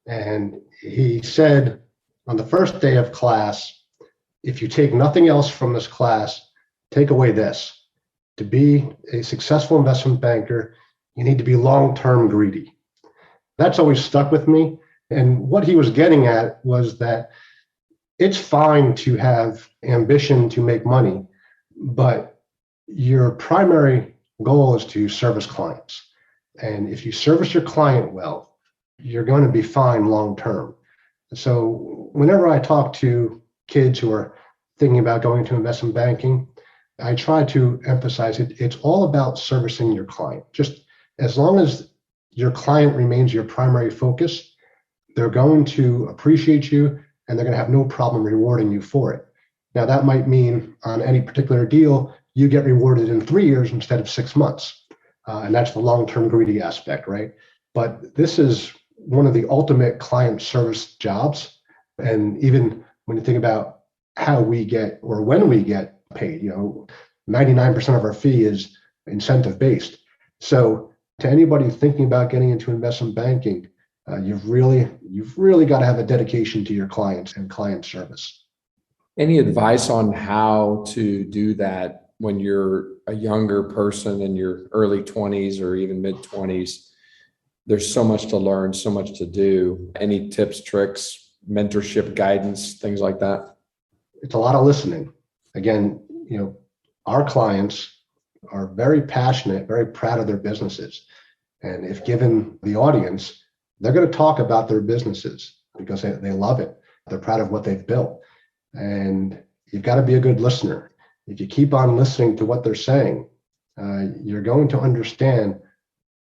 And he said on the first day of class, if you take nothing else from this class, take away this. To be a successful investment banker, you need to be long-term greedy. That's always stuck with me. And what he was getting at was that it's fine to have ambition to make money, but your primary goal is to service clients. And if you service your client well, you're going to be fine long term. So whenever I talk to kids who are thinking about going into investment banking, I try to emphasize it's all about servicing your client. Just as long as your client remains your primary focus, they're going to appreciate you and they're going to have no problem rewarding you for it. Now, that might mean on any particular deal, you get rewarded in 3 years instead of 6 months. And that's the long-term greedy aspect, right? But this is one of the ultimate client service jobs. And even when you think about how we get or when we get paid, 99% of our fee is incentive based. So to anybody thinking about getting into investment banking, you've really got to have a dedication to your clients and client service. Any advice on how to do that when you're a younger person in your early 20s or even mid 20s? There's so much to learn, so much to do. Any tips, tricks, mentorship, guidance, things like that? It's a lot of listening. Again, our clients are very passionate, very proud of their businesses. And if given the audience, they're going to talk about their businesses because they love it. They're proud of what they've built. And you've got to be a good listener. If you keep on listening to what they're saying, you're going to understand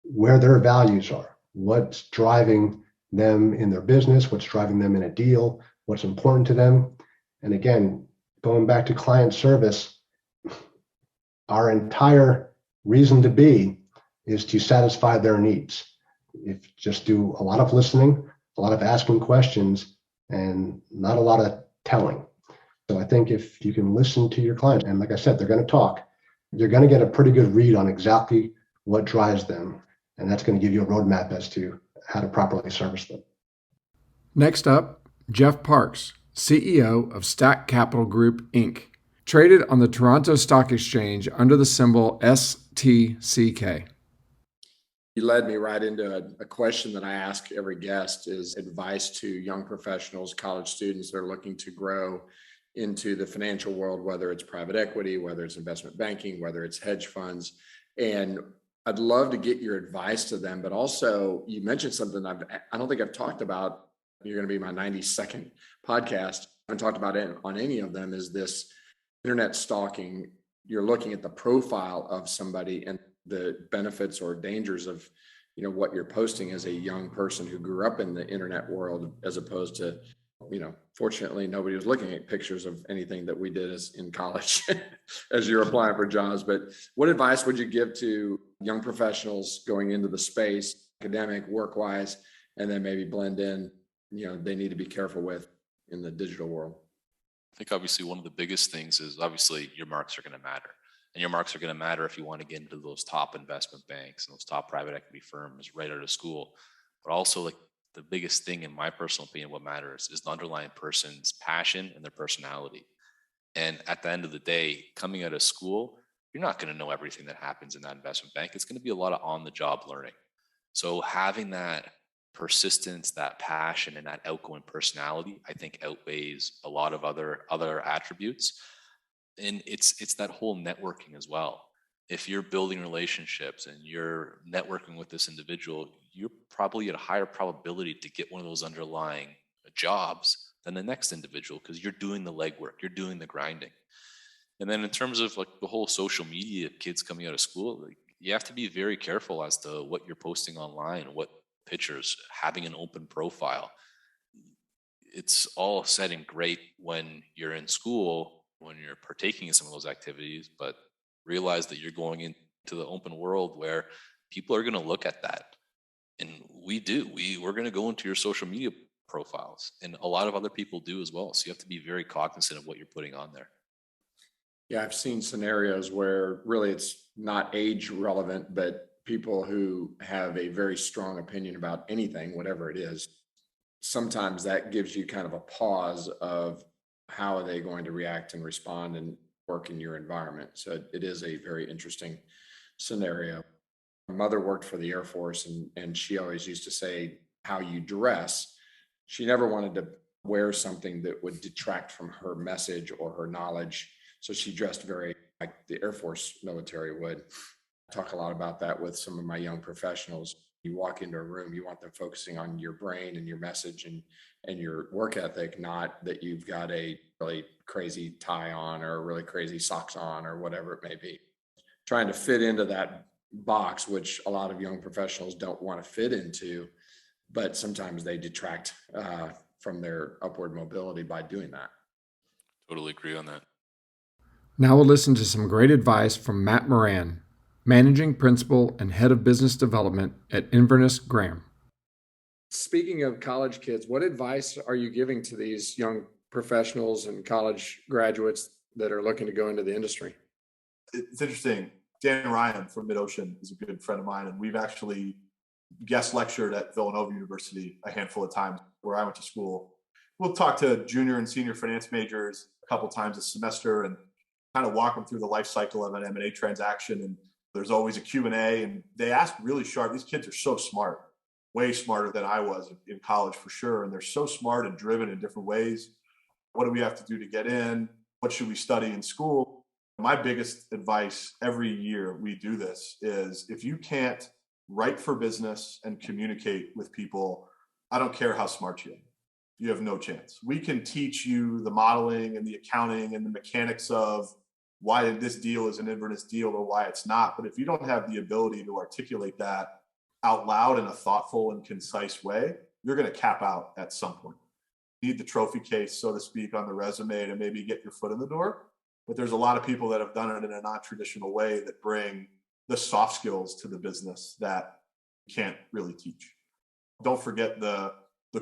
where their values are, what's driving them in their business, what's driving them in a deal, what's important to them. And again, going back to client service, our entire reason to be is to satisfy their needs. If just do a lot of listening, a lot of asking questions, and not a lot of telling. So I think if you can listen to your client, and like I said, they're going to talk, you're going to get a pretty good read on exactly what drives them. And that's going to give you a roadmap as to how to properly service them. Next up, Jeff Parks, CEO of Stack Capital Group, Inc., traded on the Toronto Stock Exchange under the symbol STCK. You led me right into a question that I ask every guest is advice to young professionals, college students that are looking to grow into the financial world, whether it's private equity, whether it's investment banking, whether it's hedge funds. And I'd love to get your advice to them, but also you mentioned something I don't think I've talked about. You're going to be my 92nd podcast. I haven't talked about it on any of them is this internet stalking. You're looking at the profile of somebody and the benefits or dangers of, what you're posting as a young person who grew up in the internet world, as opposed to, fortunately, nobody was looking at pictures of anything that we did as in college as you're applying for jobs. But what advice would you give to young professionals going into the space, academic, work-wise, and then maybe blend in, they need to be careful with in the digital world? I think obviously one of the biggest things is obviously your marks are going to matter. And your marks are going to matter if you want to get into those top investment banks and those top private equity firms right out of school. But also, like, the biggest thing, in my personal opinion, what matters is the underlying person's passion and their personality. And at the end of the day, coming out of school, you're not going to know everything that happens in that investment bank. It's going to be a lot of on-the-job learning. So having that persistence, that passion, and that outgoing personality, I think outweighs a lot of other attributes. And it's that whole networking as well. If you're building relationships and you're networking with this individual, you're probably at a higher probability to get one of those underlying jobs than the next individual, because you're doing the legwork, you're doing the grinding. And then in terms of like the whole social media, kids coming out of school, like, you have to be very careful as to what you're posting online, what pictures, having an open profile. It's all said and great when you're in school, when you're partaking in some of those activities, but realize that you're going into the open world where people are going to look at that. And we're going to go into your social media profiles, and a lot of other people do as well. So you have to be very cognizant of what you're putting on there. Yeah, I've seen scenarios where really it's not age relevant, but people who have a very strong opinion about anything, whatever it is, sometimes that gives you kind of a pause of how are they going to react and respond and work in your environment. So it is a very interesting scenario. My mother worked for the Air Force, and she always used to say, how you dress She never wanted to wear something that would detract from her message or her knowledge. So she dressed very like the Air Force military would. I talk a lot about that with some of my young professionals. You walk into a room, you want them focusing on your brain and your message and your work ethic, not that you've got a really crazy tie on or really crazy socks on or whatever it may be. Trying to fit into that box, which a lot of young professionals don't want to fit into, but sometimes they detract from their upward mobility by doing that. Totally agree on that. Now we'll listen to some great advice from Matt Moran, Managing Principal and Head of Business Development at Inverness Graham. Speaking of college kids, what advice are you giving to these young professionals and college graduates that are looking to go into the industry? It's interesting. Dan Ryan from Mid-Ocean is a good friend of mine, and we've actually guest lectured at Villanova University a handful of times where I went to school. We'll talk to junior and senior finance majors a couple times a semester and kind of walk them through the life cycle of an M&A transaction. And there's always a Q&A, and they ask really sharp. These kids are so smart, way smarter than I was in college for sure. And they're so smart and driven in different ways. What do we have to do to get in? What should we study in school? My biggest advice every year we do this is if you can't write for business and communicate with people, I don't care how smart you are. You have no chance. We can teach you the modeling and the accounting and the mechanics of why this deal is an Inverness deal or why it's not. But if you don't have the ability to articulate that out loud in a thoughtful and concise way, you're going to cap out at some point. You need the trophy case, so to speak, on the resume to maybe get your foot in the door. But there's a lot of people that have done it in a non-traditional way that bring the soft skills to the business that you can't really teach. Don't forget the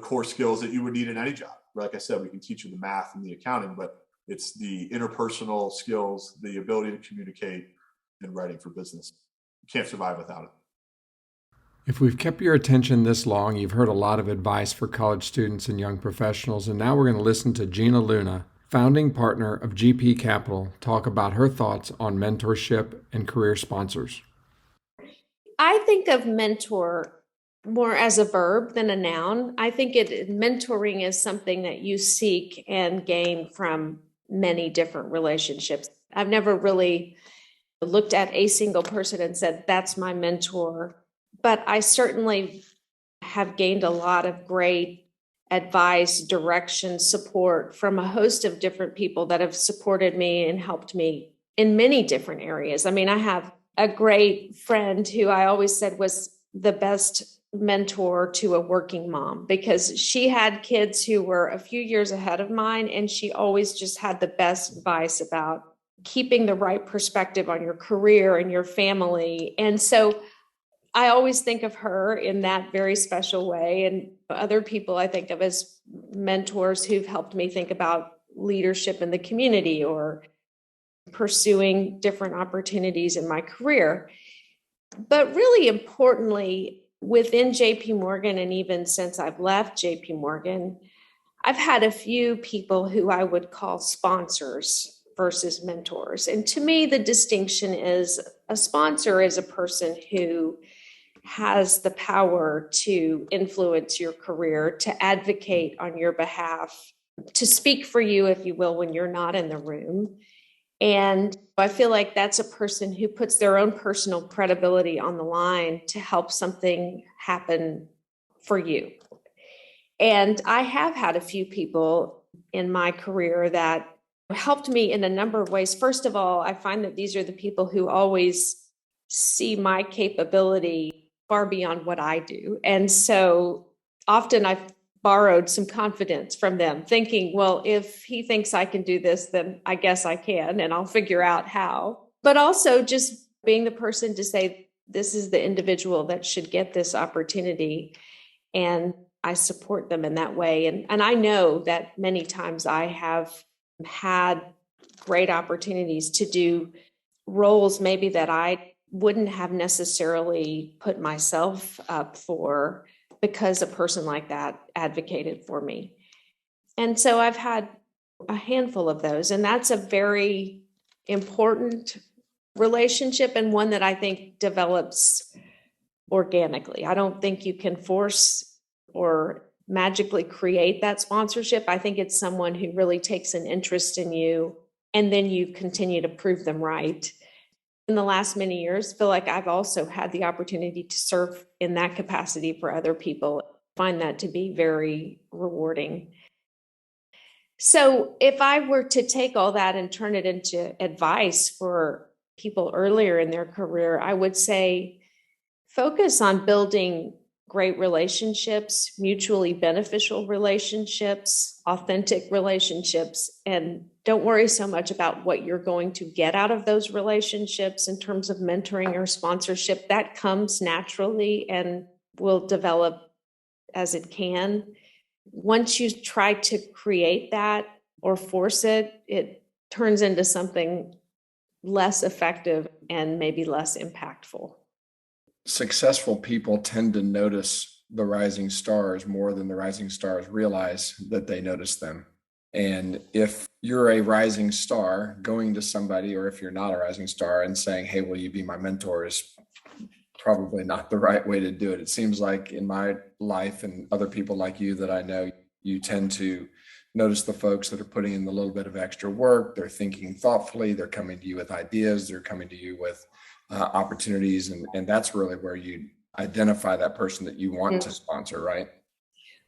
core skills that you would need in any job. Like I said, we can teach you the math and the accounting, but it's the interpersonal skills, the ability to communicate, and writing for business. You can't survive without it. If we've kept your attention this long, you've heard a lot of advice for college students and young professionals, and now we're going to listen to Gina Luna, founding partner of GP Capital, talk about her thoughts on mentorship and career sponsors. I think of mentor more as a verb than a noun. I think mentoring is something that you seek and gain from many different relationships. I've never really looked at a single person and said, that's my mentor, but I certainly have gained a lot of great advice, direction, support from a host of different people that have supported me and helped me in many different areas. I mean, I have a great friend who I always said was the best mentor to a working mom because she had kids who were a few years ahead of mine, and she always just had the best advice about keeping the right perspective on your career and your family. And so I always think of her in that very special way. And other people I think of as mentors who've helped me think about leadership in the community or pursuing different opportunities in my career. But really importantly, within JP Morgan, and even since I've left JP Morgan, I've had a few people who I would call sponsors versus mentors. And to me, the distinction is a sponsor is a person who has the power to influence your career, to advocate on your behalf, to speak for you, if you will, when you're not in the room. And I feel like that's a person who puts their own personal credibility on the line to help something happen for you. And I have had a few people in my career that helped me in a number of ways. First of all, I find that these are the people who always see my capability far beyond what I do. And so often I've borrowed some confidence from them, thinking, well, if he thinks I can do this, then I guess I can, and I'll figure out how. But also just being the person to say, this is the individual that should get this opportunity. And I support them in that way. And I know that many times I have had great opportunities to do roles maybe that I wouldn't have necessarily put myself up for because a person like that advocated for me. And so I've had a handful of those, and that's a very important relationship and one that I think develops organically. I don't think you can force or magically create that sponsorship. I think it's someone who really takes an interest in you, and then you continue to prove them right. In the last many years, feel like I've also had the opportunity to serve in that capacity for other people. Find that to be very rewarding. So if I were to take all that and turn it into advice for people earlier in their career, I would say focus on building great relationships, mutually beneficial relationships, authentic relationships, and don't worry so much about what you're going to get out of those relationships in terms of mentoring or sponsorship. That comes naturally and will develop as it can. Once you try to create that or force it, it turns into something less effective and maybe less impactful. Successful people tend to notice the rising stars more than the rising stars realize that they notice them. And if you're a rising star, going to somebody, or if you're not a rising star and saying, hey, will you be my mentor, is probably not the right way to do it. It seems like in my life and other people like you that I know, you tend to notice the folks that are putting in a little bit of extra work. They're thinking thoughtfully. They're coming to you with ideas. They're coming to you with opportunities. And that's really where you identify that person that you want to sponsor, right?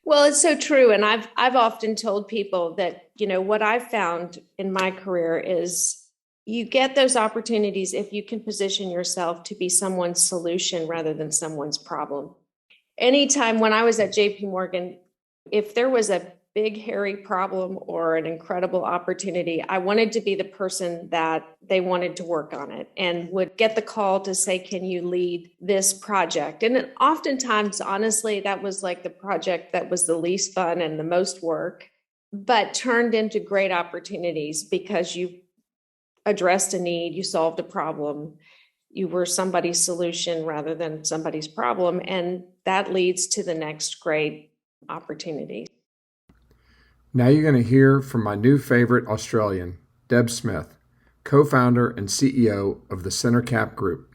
Well, it's so true. And I've often told people that, what I've found in my career is you get those opportunities if you can position yourself to be someone's solution rather than someone's problem. Anytime when I was at JP Morgan, if there was a big, hairy problem or an incredible opportunity, I wanted to be the person that they wanted to work on it and would get the call to say, can you lead this project? And oftentimes, honestly, that was like the project that was the least fun and the most work, but turned into great opportunities because you addressed a need, you solved a problem, you were somebody's solution rather than somebody's problem. And that leads to the next great opportunity. Now you're going to hear from my new favorite Australian, Deb Smith, co-founder and CEO of the CenterCap Group.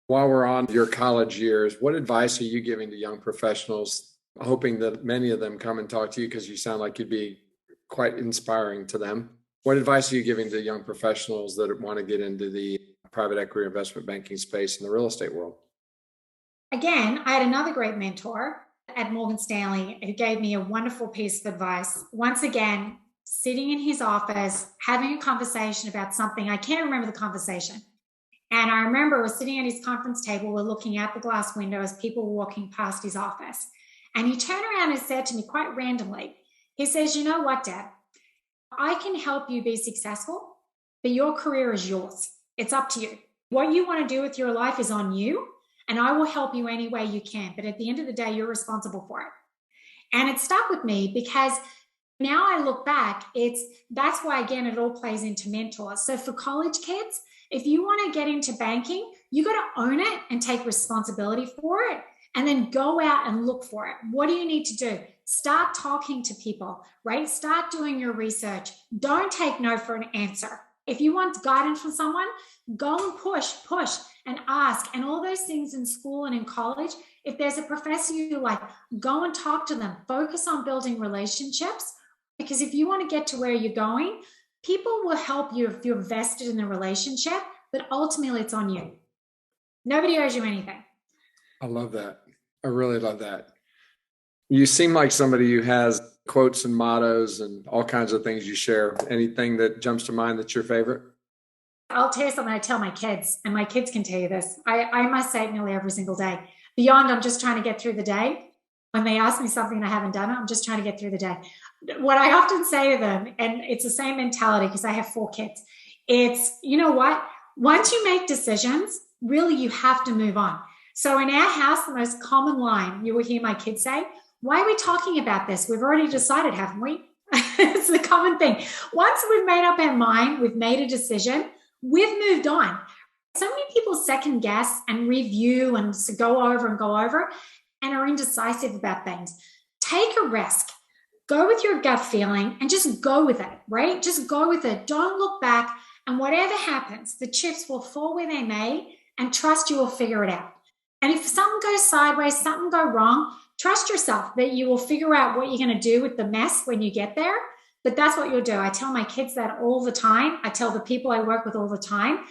While we're on your college years, what advice are you giving to young professionals, hoping that many of them come and talk to you because you sound like you'd be quite inspiring to them? What advice are you giving to young professionals that want to get into the private equity investment banking space in the real estate world? Again, I had another great mentor at Morgan Stanley who gave me a wonderful piece of advice. Once again, sitting in his office, having a conversation about something. I can't remember the conversation. And I remember I was sitting at his conference table, we're looking out the glass window as people were walking past his office. And he turned around and said to me quite randomly, he says, you know what, Deb? I can help you be successful, but your career is yours. It's up to you. What you want to do with your life is on you. And I will help you any way you can. But at the end of the day, you're responsible for it. And it stuck with me because now I look back, that's why, again, it all plays into mentors. So for college kids, if you want to get into banking, you got to own it and take responsibility for it. And then go out and look for it. What do you need to do? Start talking to people, right? Start doing your research. Don't take no for an answer. If you want guidance from someone, go and push and ask. And all those things in school and in college, if there's a professor you like, go and talk to them. Focus on building relationships, because if you want to get to where you're going, people will help you if you're vested in the relationship, but ultimately it's on you. Nobody owes you anything. I love that. I really love that. You seem like somebody who has quotes and mottos and all kinds of things you share. Anything that jumps to mind that's your favorite? I'll tell you something I tell my kids, and my kids can tell you this. I must say it nearly every single day. Beyond, I'm just trying to get through the day. When they ask me something and I haven't done it, I'm just trying to get through the day. What I often say to them, and it's the same mentality because I have 4 kids, it's, you know what? Once you make decisions, really you have to move on. So in our house, the most common line you will hear my kids say, why are we talking about this? We've already decided, haven't we? It's the common thing. Once we've made up our mind, we've made a decision, we've moved on. So many people second guess and review and go over and are indecisive about things. Take a risk. Go with your gut feeling and just go with it, right? Just go with it. Don't look back. And whatever happens, the chips will fall where they may, and trust you will figure it out. And if something goes sideways, something go wrong, trust yourself that you will figure out what you're going to do with the mess when you get there. But that's what you'll do. I tell my kids that all the time. I tell the people I work with all the time.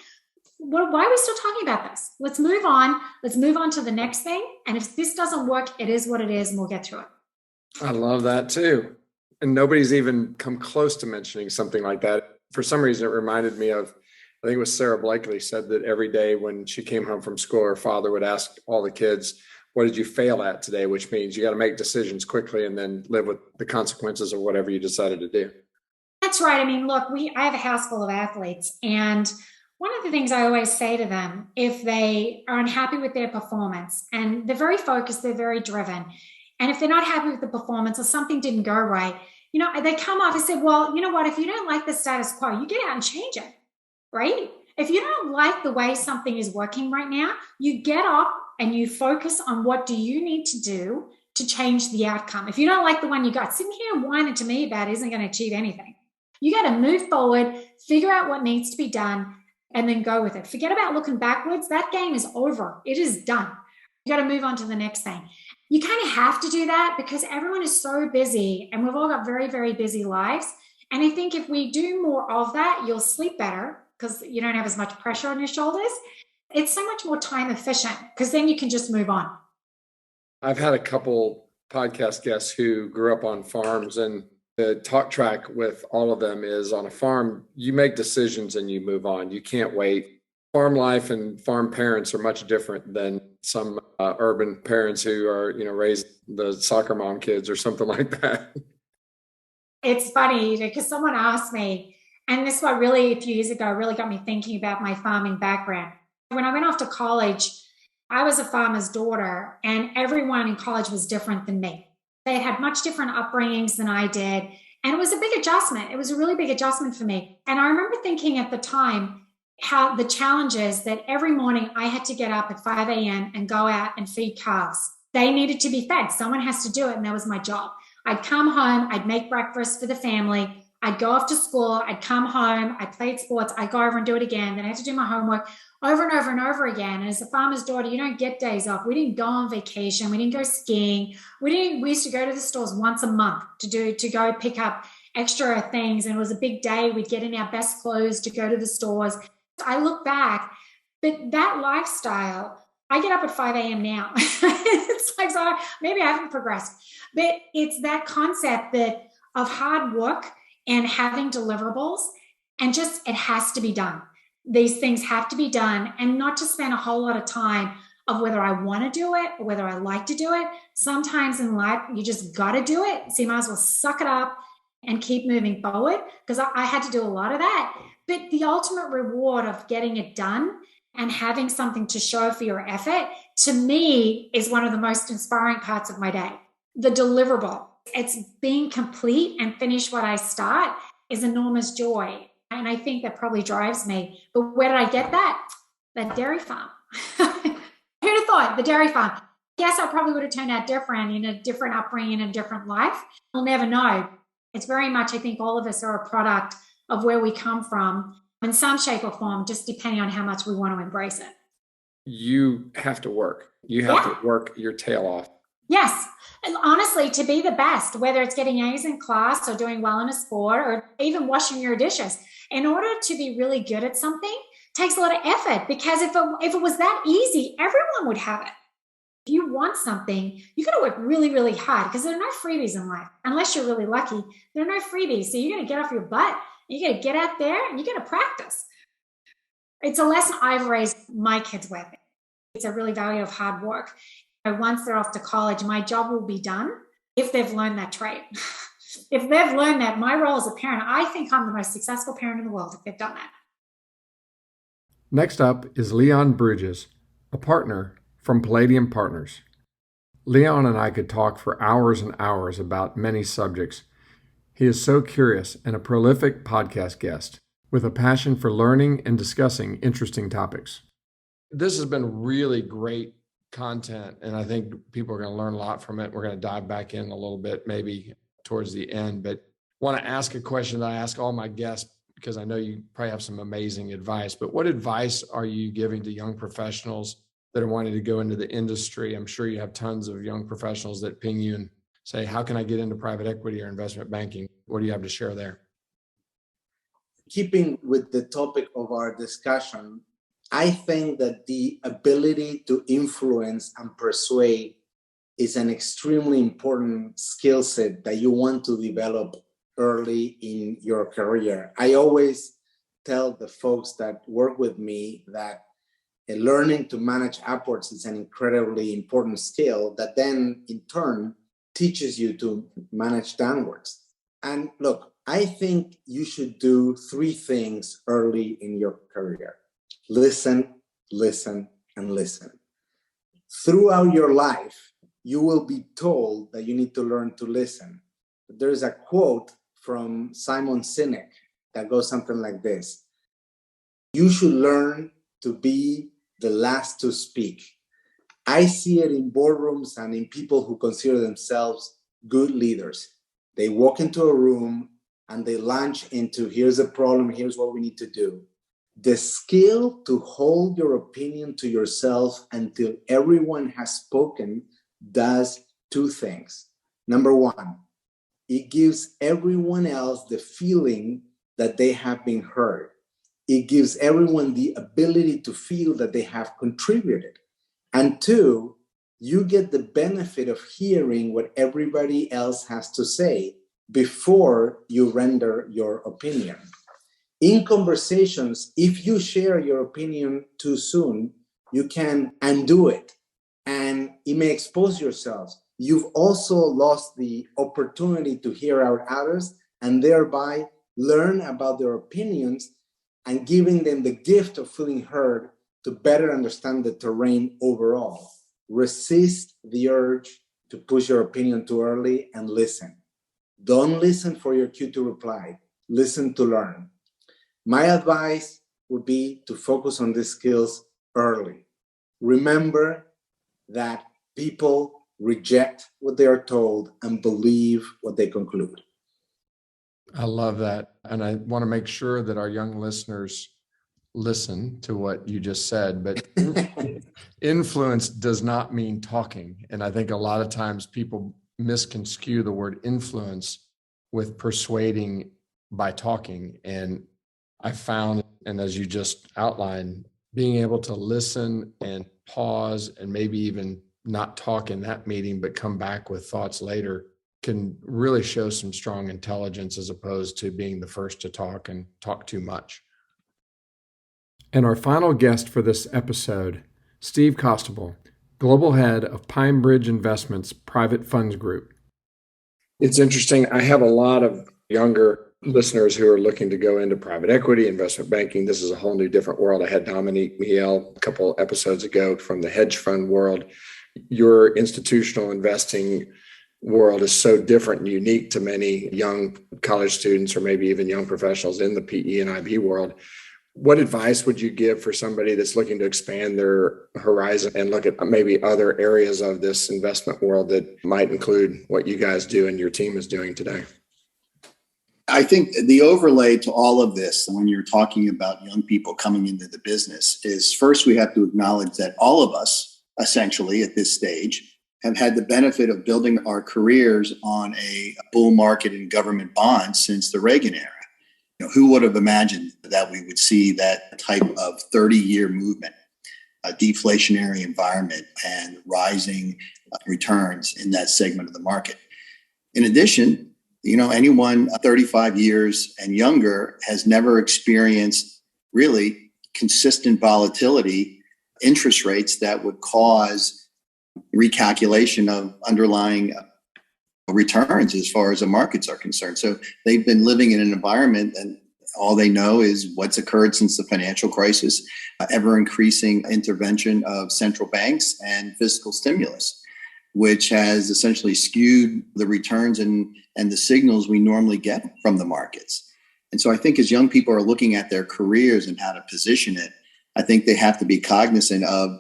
Why are we still talking about this? Let's move on. Let's move on to the next thing. And if this doesn't work, it is what it is, and we'll get through it. I love that too. And nobody's even come close to mentioning something like that. For some reason, it reminded me of, I think it was Sarah Blakely said that every day when she came home from school, her father would ask all the kids, what did you fail at today? Which means you got to make decisions quickly and then live with the consequences of whatever you decided to do. That's right. I mean, look, I have a house full of athletes, and one of the things I always say to them, if they are unhappy with their performance and they're very focused, they're very driven, and if they're not happy with the performance or something didn't go right, they come up and say, well, you know what, if you don't like the status quo, you get out and change it, right? If you don't like the way something is working right now, you get up and you focus on what do you need to do to change the outcome. If you don't like the one you got, sitting here and whining to me about it isn't going to achieve anything. You got to move forward, figure out what needs to be done, and then go with it. Forget about looking backwards. That game is over. It is done. You got to move on to the next thing. You kind of have to do that because everyone is so busy and we've all got very, very busy lives. And I think if we do more of that, you'll sleep better because you don't have as much pressure on your shoulders. It's so much more time efficient because then you can just move on. I've had a couple podcast guests who grew up on farms, and the talk track with all of them is, on a farm, you make decisions and you move on. You can't wait. Farm life and farm parents are much different than some urban parents who are, raise the soccer mom kids or something like that. It's funny because someone asked me, and this one really a few years ago really got me thinking about my farming background. When I went off to college, I was a farmer's daughter, and everyone in college was different than me. They had much different upbringings than I did. And it was a big adjustment. It was a really big adjustment for me. And I remember thinking at the time how the challenges that every morning I had to get up at 5 a.m. and go out and feed calves. They needed to be fed. Someone has to do it. And that was my job. I'd come home, I'd make breakfast for the family. I'd go off to school. I'd come home. I played sports. I'd go over and do it again. Then I had to do my homework over and over and over again. And as a farmer's daughter, you don't get days off. We didn't go on vacation. We didn't go skiing. We used to go to the stores once a month to go pick up extra things. And it was a big day. We'd get in our best clothes to go to the stores. I look back, but that lifestyle, I get up at 5 a.m. now. It's like, so maybe I haven't progressed, but it's that concept of hard work and having deliverables, and just, it has to be done. These things have to be done, and not to spend a whole lot of time of whether I want to do it or whether I like to do it. Sometimes in life, you just got to do it. So you might as well suck it up and keep moving forward, because I had to do a lot of that. But the ultimate reward of getting it done and having something to show for your effort, to me, is one of the most inspiring parts of my day. The deliverable. It's being complete and finish what I start is enormous joy. And I think that probably drives me. But where did I get that? That dairy farm. Who'd have thought? The dairy farm. Yes, I probably would have turned out different in a different upbringing, in a different life. I'll never know. It's very much, I think all of us are a product of where we come from in some shape or form, just depending on how much we want to embrace it. You have to work. You have to work your tail off. Yes. And honestly, to be the best, whether it's getting A's in class or doing well in a sport or even washing your dishes, in order to be really good at something, takes a lot of effort, because if it was that easy, everyone would have it. If you want something, you got to work really, really hard, because there are no freebies in life. Unless you're really lucky, there are no freebies. So you're going to get off your butt. You got to get out there and you got to practice. It's a lesson I've raised my kids with. It's a really value of hard work. Once they're off to college, my job will be done if they've learned that trade. If they've learned that, my role as a parent, I think I'm the most successful parent in the world if they've done that. Next up is Leon Bruges, a partner from Palladium Partners. Leon and I could talk for hours and hours about many subjects. He is so curious and a prolific podcast guest with a passion for learning and discussing interesting topics. This has been really great content, and I think people are going to learn a lot from it. We're going to dive back in a little bit, maybe towards the end, but want to ask a question that I ask all my guests, because I know you probably have some amazing advice. But what advice are you giving to young professionals that are wanting to go into the industry? I'm sure you have tons of young professionals that ping you and say, how can I get into private equity or investment banking? What do you have to share there? Keeping with the topic of our discussion, I think that the ability to influence and persuade is an extremely important skill set that you want to develop early in your career. I always tell the folks that work with me that learning to manage upwards is an incredibly important skill that then in turn teaches you to manage downwards. And look, I think you should do 3 things early in your career. Listen, listen, and listen. Throughout your life, you will be told that you need to learn to listen. There's a quote from Simon Sinek that goes something like this: you should learn to be the last to speak. I see it in boardrooms and in people who consider themselves good leaders. They walk into a room and they launch into, here's a problem, here's what we need to do. The skill to hold your opinion to yourself until everyone has spoken does 2 things. Number 1, it gives everyone else the feeling that they have been heard. It gives everyone the ability to feel that they have contributed. And 2, you get the benefit of hearing what everybody else has to say before you render your opinion. In conversations, if you share your opinion too soon, you can undo it and it may expose yourselves. You've also lost the opportunity to hear out others and thereby learn about their opinions and giving them the gift of feeling heard to better understand the terrain overall. Resist the urge to push your opinion too early and listen. Don't listen for your cue to reply. Listen to learn. My advice would be to focus on these skills early. Remember that people reject what they are told and believe what they conclude. I love that. And I want to make sure that our young listeners listen to what you just said, but influence does not mean talking. And I think a lot of times people misconstrue the word influence with persuading by talking. And I found, and as you just outlined, being able to listen and pause and maybe even not talk in that meeting, but come back with thoughts later can really show some strong intelligence as opposed to being the first to talk and talk too much. And our final guest for this episode, Steve Costable, Global Head of Pine Bridge Investments Private Funds Group. It's interesting. I have a lot of younger listeners who are looking to go into private equity, investment banking. This is a whole new different world. I had Dominique Miel a couple episodes ago from the hedge fund world. Your institutional investing world is so different and unique to many young college students or maybe even young professionals in the PE and IB world. What advice would you give for somebody that's looking to expand their horizon and look at maybe other areas of this investment world that might include what you guys do and your team is doing today? I think the overlay to all of this, when you're talking about young people coming into the business, is first we have to acknowledge that all of us, essentially at this stage, have had the benefit of building our careers on a bull market in government bonds since the Reagan era. You know, who would have imagined that we would see that type of 30-year movement, a deflationary environment, and rising returns in that segment of the market? In addition, you know, anyone 35 years and younger has never experienced really consistent volatility, interest rates that would cause recalculation of underlying returns as far as the markets are concerned. So they've been living in an environment and all they know is what's occurred since the financial crisis, ever increasing intervention of central banks and fiscal stimulus, which has essentially skewed the returns and the signals we normally get from the markets. And so I think as young people are looking at their careers and how to position it, I think they have to be cognizant of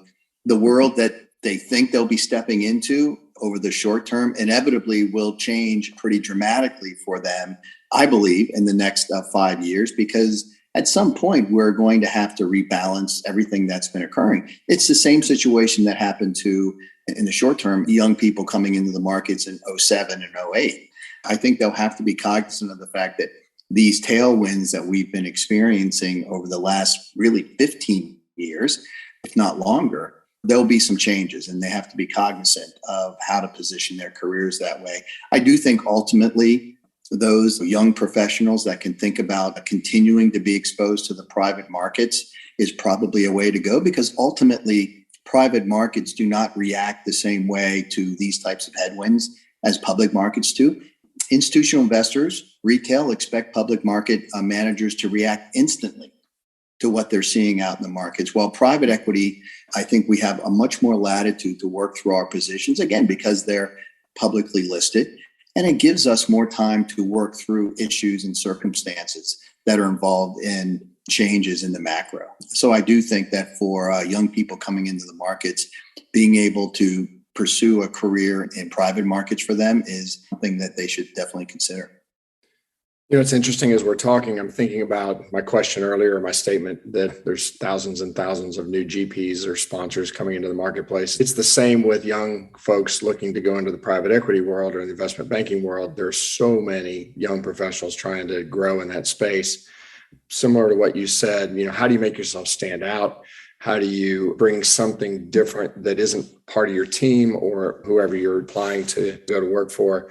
the world that they think they'll be stepping into over the short term inevitably will change pretty dramatically for them, I believe, in the next 5 years, because at some point, we're going to have to rebalance everything that's been occurring. It's the same situation that happened to, in the short term, young people coming into the markets in 07 and 08. I think they'll have to be cognizant of the fact that these tailwinds that we've been experiencing over the last really 15 years, if not longer, there'll be some changes, and they have to be cognizant of how to position their careers that way. I do think ultimately those young professionals that can think about continuing to be exposed to the private markets is probably a way to go, because ultimately private markets do not react the same way to these types of headwinds as public markets do. Institutional investors, retail, expect public market managers to react instantly to what they're seeing out in the markets. While private equity, I think we have a much more latitude to work through our positions, again, because they're publicly listed. And it gives us more time to work through issues and circumstances that are involved in changes in the macro. So I do think that for young people coming into the markets, being able to pursue a career in private markets for them is something that they should definitely consider. You know, it's interesting as we're talking, I'm thinking about my question earlier, my statement that there's thousands and thousands of new GPs or sponsors coming into the marketplace. It's the same with young folks looking to go into the private equity world or the investment banking world. There's so many young professionals trying to grow in that space. Similar to what you said, you know, how do you make yourself stand out? How do you bring something different that isn't part of your team or whoever you're applying to go to work for?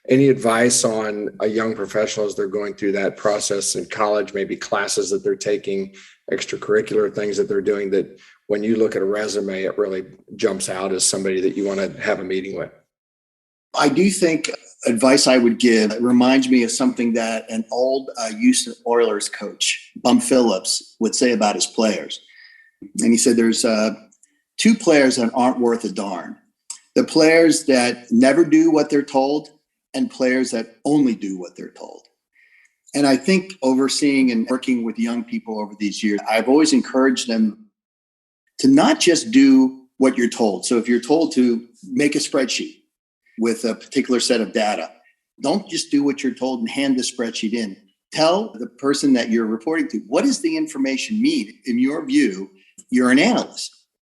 Any advice on a young professional as they're going through that process in college, maybe classes that they're taking, extracurricular things that they're doing, that when you look at a resume, it really jumps out as somebody that you want to have a meeting with? I do think advice I would give reminds me of something that an old Houston Oilers coach, Bum Phillips, would say about his players. And he said there's two players that aren't worth a darn. The players that never do what they're told, and players that only do what they're told. And I think overseeing and working with young people over these years, I've always encouraged them to not just do what you're told. So if you're told to make a spreadsheet with a particular set of data, don't just do what you're told and hand the spreadsheet in. Tell the person that you're reporting to, what does the information mean? In your view, you're an analyst,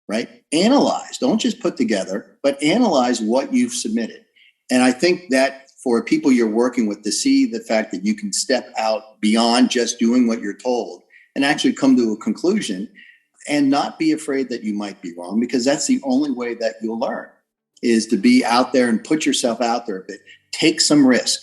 right? Analyze, don't just put together, but analyze what you've submitted. And I think that for people you're working with to see the fact that you can step out beyond just doing what you're told and actually come to a conclusion and not be afraid that you might be wrong, because that's the only way that you'll learn, is to be out there and put yourself out there a bit. Take some risk.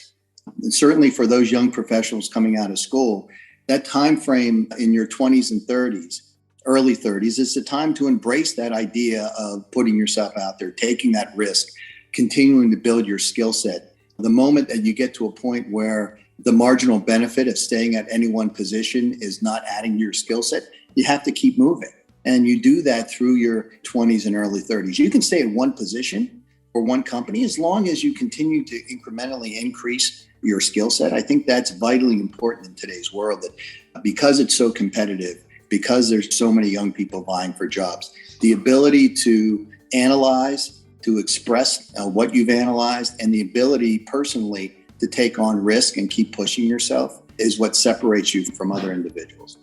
And certainly for those young professionals coming out of school, that time frame in your 20s and 30s, early 30s, is the time to embrace that idea of putting yourself out there, taking that risk, continuing to build your skill set. The moment that you get to a point where the marginal benefit of staying at any one position is not adding to your skill set, you have to keep moving. And you do that through your 20s and early 30s. You can stay in one position or one company as long as you continue to incrementally increase your skill set. I think that's vitally important in today's world, that because it's so competitive, because there's so many young people vying for jobs, the ability to analyze, to express what you've analyzed, and the ability personally to take on risk and keep pushing yourself is what separates you from other individuals.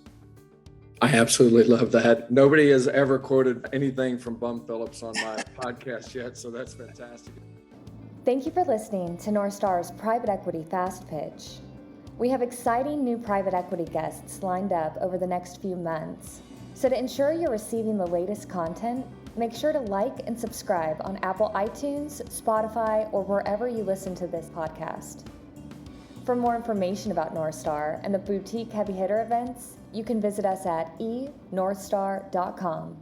I absolutely love that. Nobody has ever quoted anything from Bum Phillips on my podcast yet, so that's fantastic. Thank you for listening to North Star's Private Equity Fast Pitch. We have exciting new private equity guests lined up over the next few months. So to ensure you're receiving the latest content, make sure to like and subscribe on Apple iTunes, Spotify, or wherever you listen to this podcast. For more information about North Star and the boutique heavy hitter events, you can visit us at enorthstar.com.